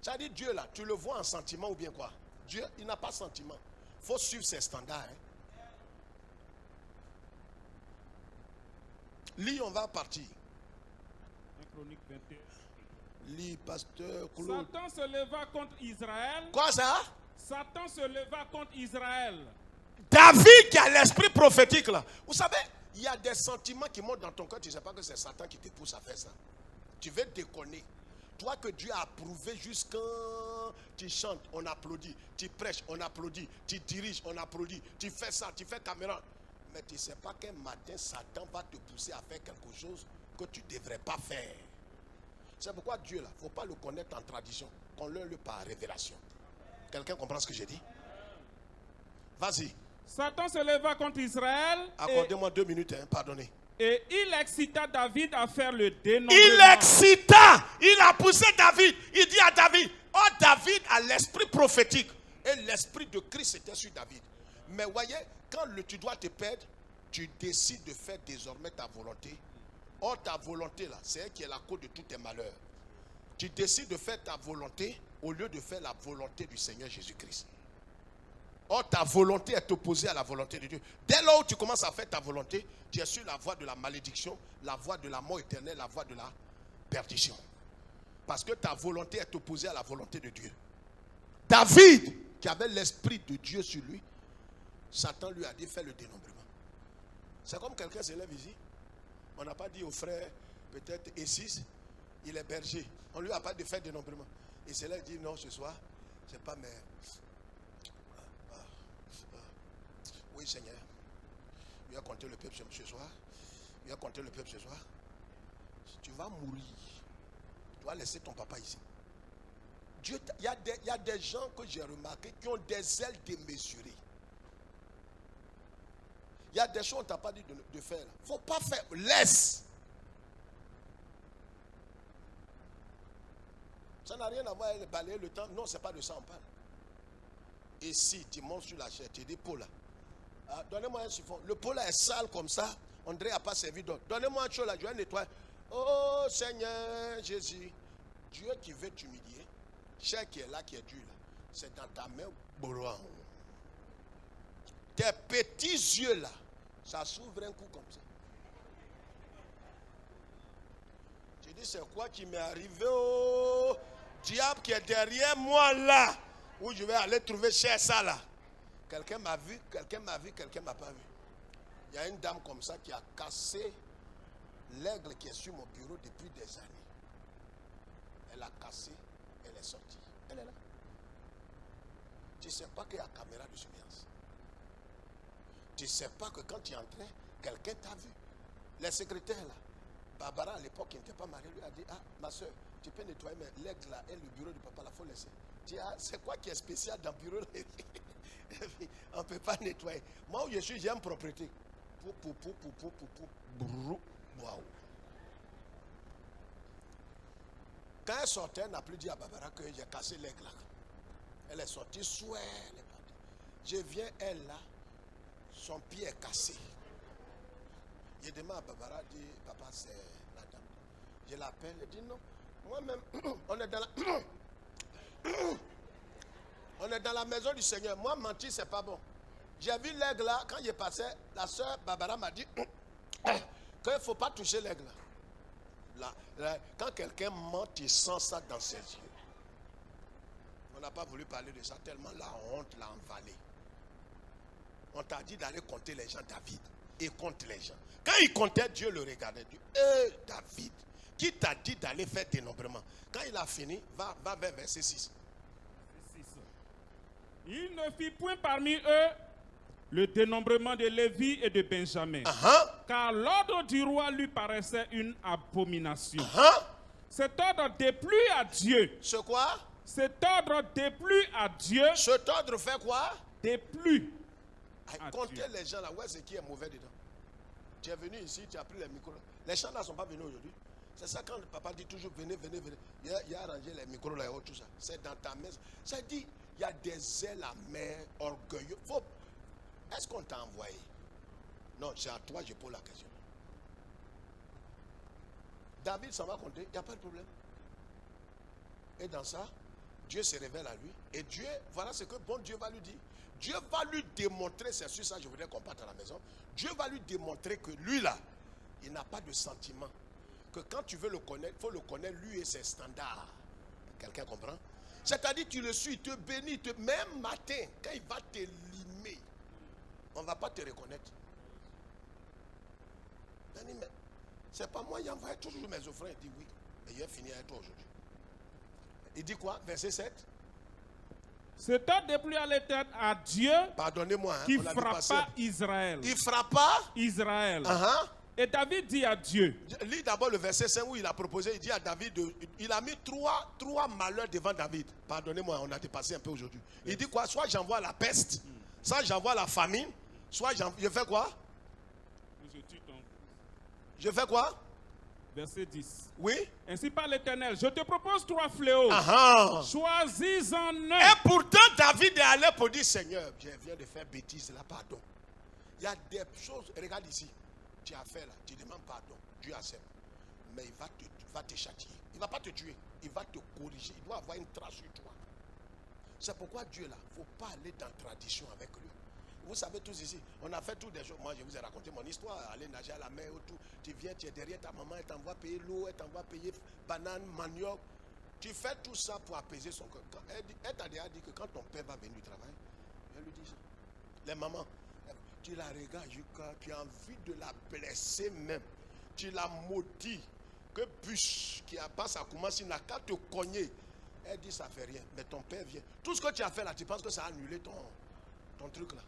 Ça dit Dieu là, tu le vois en sentiment ou bien quoi? Dieu, il n'a pas de sentiment. Il faut suivre ses standards. Hein. Lis, on va partir. Chronique 21. Lis, pasteur Claude. Satan se leva contre Israël. Quoi ça? Satan se leva contre Israël. David qui a l'esprit prophétique là. Vous savez, il y a des sentiments qui montent dans ton cœur. Tu ne sais pas que c'est Satan qui te pousse à faire ça. Tu veux déconner. Toi que Dieu a approuvé jusqu'à... Tu chantes, on applaudit. Tu prêches, on applaudit. Tu diriges, on applaudit. Tu fais ça, tu fais caméra. Mais tu ne sais pas qu'un matin, Satan va te pousser à faire quelque chose que tu ne devrais pas faire. C'est pourquoi Dieu là, il ne faut pas le connaître en tradition. Connais-le par révélation. Quelqu'un comprend ce que j'ai dit? Vas-y. Satan se leva contre Israël. Accordez-moi 2 minutes, hein, pardonnez. Et il excita David à faire le dénombrement. Il a poussé David. Il dit à David, oh David a l'esprit prophétique. Et l'esprit de Christ était sur David. Mais voyez, quand tu dois te perdre, tu décides de faire désormais ta volonté. Or ta volonté là, c'est elle qui est la cause de tous tes malheurs. Tu décides de faire ta volonté au lieu de faire la volonté du Seigneur Jésus-Christ. Or, ta volonté est opposée à la volonté de Dieu. Dès lors où tu commences à faire ta volonté, tu es sur la voie de la malédiction, la voie de la mort éternelle, la voie de la perdition. Parce que ta volonté est opposée à la volonté de Dieu. David, qui avait l'esprit de Dieu sur lui, Satan lui a dit, fais le dénombrement. C'est comme quelqu'un se lève ici. On n'a pas dit au frère, peut-être E6, il est berger. On ne lui a pas dit de faire dénombrement. Il se lève et dit, non, ce soir, c'est pas mais... Oui, Seigneur. Il va compter le peuple ce soir. Il va compter le peuple ce soir. Tu vas mourir. Tu vas laisser ton papa ici. Dieu, il y a des gens que j'ai remarqué qui ont des ailes démesurées. Il y a des choses qu'on ne t'a pas dit de faire. Il ne faut pas faire. Laisse. Ça n'a rien à voir avec balayer le temps. Non, ce n'est pas de ça qu'on parle. Et si tu montes sur la chaise, tu dis, Paul, donnez-moi un chiffon. Le pot là est sale comme ça. André n'a pas servi d'autre. Donnez-moi un chose là, je vais nettoyer. Oh Seigneur Jésus. Dieu qui veut t'humilier. Chair qui est là, qui est dure là. C'est dans ta main. Tes petits yeux là, ça s'ouvre un coup comme ça. Tu dis, c'est quoi qui m'est arrivé? Oh, diable qui est derrière moi là, où je vais aller trouver cher ça là. Quelqu'un m'a vu, quelqu'un m'a vu, quelqu'un m'a pas vu. Il y a une dame comme ça qui a cassé l'aigle qui est sur mon bureau depuis des années. Elle a cassé, elle est sortie. Elle est là. Tu ne sais pas qu'il y a caméra de surveillance. Tu ne sais pas que quand tu es entré, quelqu'un t'a vu. Les secrétaires là, Barbara à l'époque qui n'était pas mariée, lui a dit, ah ma soeur, tu peux nettoyer, mais l'aigle là et le bureau du papa là, il faut laisser. Tu dis, ah, c'est quoi qui est spécial dans le bureau là? On ne peut pas nettoyer. Moi où je suis, j'ai une propriété. Wow. Quand elle sortait, elle n'a plus dit à Barbara que j'ai cassé l'aigle là. Elle est sortie, souhait, elle est partie. Je viens, elle là, son pied est cassé. Je demande à Barbara, dit, papa, c'est la dame. Je l'appelle, elle dit non. Moi-même, on est dans la maison du Seigneur. Moi, mentir, c'est pas bon. J'ai vu l'aigle là, quand il passait, la soeur Barbara m'a dit qu'il ne faut pas toucher l'aigle là. Quand quelqu'un ment, il sent ça dans ses yeux. On n'a pas voulu parler de ça tellement la honte l'a envalé. On t'a dit d'aller compter les gens, David. Et compte les gens. Quand il comptait, Dieu le regardait. Dieu, David, qui t'a dit d'aller faire dénombrement? Quand il a fini, va vers verset 6. Il ne fit point parmi eux le dénombrement de Lévi et de Benjamin, car l'ordre du roi lui paraissait une abomination. Cet ordre déplut à Dieu. Ce quoi? Cet ordre déplut à Dieu. Cet ordre fait quoi? Déplut. Comptez les gens là, ouais, c'est qui est mauvais dedans. Tu es venu ici, tu as pris les micros. Les gens là ne sont pas venus aujourd'hui. C'est ça quand le papa dit toujours venez. Il a arrangé les micros là et tout ça. C'est dans ta maison. Ça dit, il y a des ailes amères, orgueilleux. Est-ce qu'on t'a envoyé? Non, c'est à toi que je pose la question. David s'en va compter, il n'y a pas de problème. Et dans ça, Dieu se révèle à lui. Et Dieu, voilà ce que bon Dieu va lui dire. Dieu va lui démontrer, c'est sur ça que je voudrais qu'on parte à la maison. Dieu va lui démontrer que lui là, il n'a pas de sentiment. Que quand tu veux le connaître, il faut le connaître lui et ses standards. Quelqu'un comprend? C'est-à-dire tu le suis, il te bénit, même matin, quand il va te limer, on ne va pas te reconnaître. C'est pas moi, il envoie toujours mes offrandes. Il dit oui, mais il a fini avec toi aujourd'hui. Il dit quoi? Verset 7. Cet ordre déplut à l'Éternel, à Dieu, pardonnez-moi, qui frappa Israël. Il frappa Israël. Et David dit à Dieu. Lis d'abord le verset 5 où il a proposé, il dit à David, il a mis trois malheurs devant David. Pardonnez-moi, on a dépassé un peu aujourd'hui. Il dit quoi? Soit j'envoie la peste, soit j'envoie la famine, soit je fais quoi? Je fais quoi? Verset 10. Oui. Ainsi par l'Éternel, je te propose 3 fléaux. Choisis-en un. Et pourtant David est allé pour dire, Seigneur, je viens de faire bêtise là, pardon. Il y a des choses, regarde ici, tu as fait là, tu demandes pardon, Dieu accepte. mais il va te châtier. Il ne va pas te tuer, il va te corriger. Il doit avoir une trace sur toi. C'est pourquoi Dieu là, il ne faut pas aller dans la tradition avec lui. Vous savez tous ici, on a fait tout des choses. Moi, je vous ai raconté mon histoire. Aller nager à la mer ou tout. Tu viens, tu es derrière ta maman, elle t'envoie payer l'eau, elle t'envoie payer banane, manioc. Tu fais tout ça pour apaiser son cœur. Elle t'a déjà dit que quand ton père va venir du travail, elle lui dit ça. Les mamans, tu la regardes jusqu'à, tu as envie de la blesser même. Tu la maudis. Que bûche qui a pas ça commence, il n'a qu'à te cogner. Elle dit ça fait rien, mais ton père vient. Tout ce que tu as fait là, tu penses que ça a annulé ton truc là.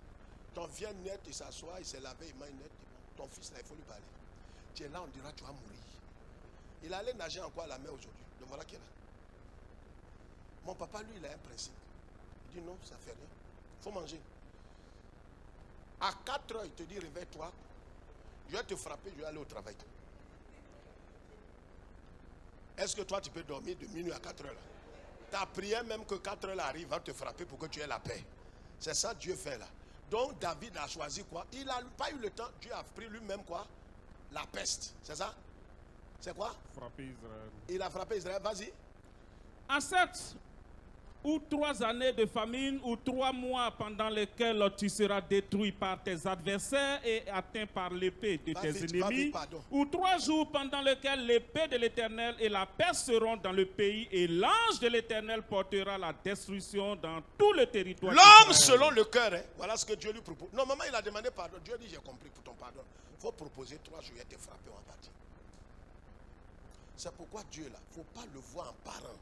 Ton vient net, il s'assoit, il s'est lavé, il mange net. Ton fils là, il faut lui parler. Tu es là, on dira tu vas mourir. Il allait nager encore à la mer aujourd'hui. Le voilà qui est là. Mon papa, lui, il a un principe. Il dit non, ça fait rien. Il faut manger. À 4 heures, il te dit réveille-toi. Je vais te frapper, je vais aller au travail. Est-ce que toi, tu peux dormir de minuit à 4 heures là? Ta prière même que 4 heures arrive, va te frapper pour que tu aies la paix. C'est ça que Dieu fait là. Donc David a choisi quoi? Il n'a pas eu le temps. Dieu a pris lui-même quoi? La peste. C'est ça? C'est quoi? Frapper Israël. Il a frappé Israël. Vas-y. En 7 ou 3 années de famine ou 3 mois pendant lesquels tu seras détruit par tes adversaires et atteint par l'épée de tes ennemis, ou 3 jours pendant lesquels l'épée de l'Éternel et la peste seront dans le pays et l'ange de l'Éternel portera la destruction dans tout le territoire. L'homme selon le cœur, hein. Voilà ce que Dieu lui propose. Non, maman, il a demandé pardon. Dieu dit j'ai compris pour ton pardon. Il faut proposer 3 jours et te frapper en partie. C'est pourquoi Dieu là, il ne faut pas le voir en parent.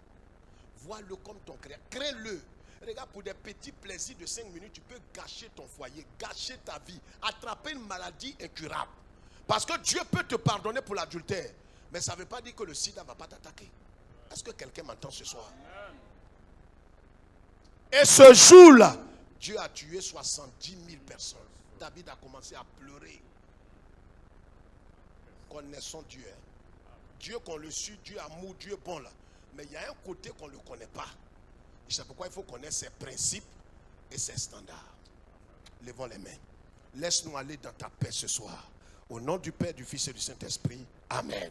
Vois-le comme ton créateur. Crée-le. Regarde, pour des petits plaisirs de 5 minutes, tu peux gâcher ton foyer, gâcher ta vie, attraper une maladie incurable. Parce que Dieu peut te pardonner pour l'adultère. Mais ça ne veut pas dire que le sida ne va pas t'attaquer. Est-ce que quelqu'un m'entend ce soir? Et ce jour-là, Dieu a tué 70 000 personnes. David a commencé à pleurer. Connaissons Dieu. Hein. Dieu qu'on le suit, Dieu amour, Dieu bon là. Mais il y a un côté qu'on ne le connaît pas. Et c'est pourquoi il faut connaître ses principes et ses standards. Levons les mains. Laisse-nous aller dans ta paix ce soir. Au nom du Père, du Fils et du Saint-Esprit. Amen.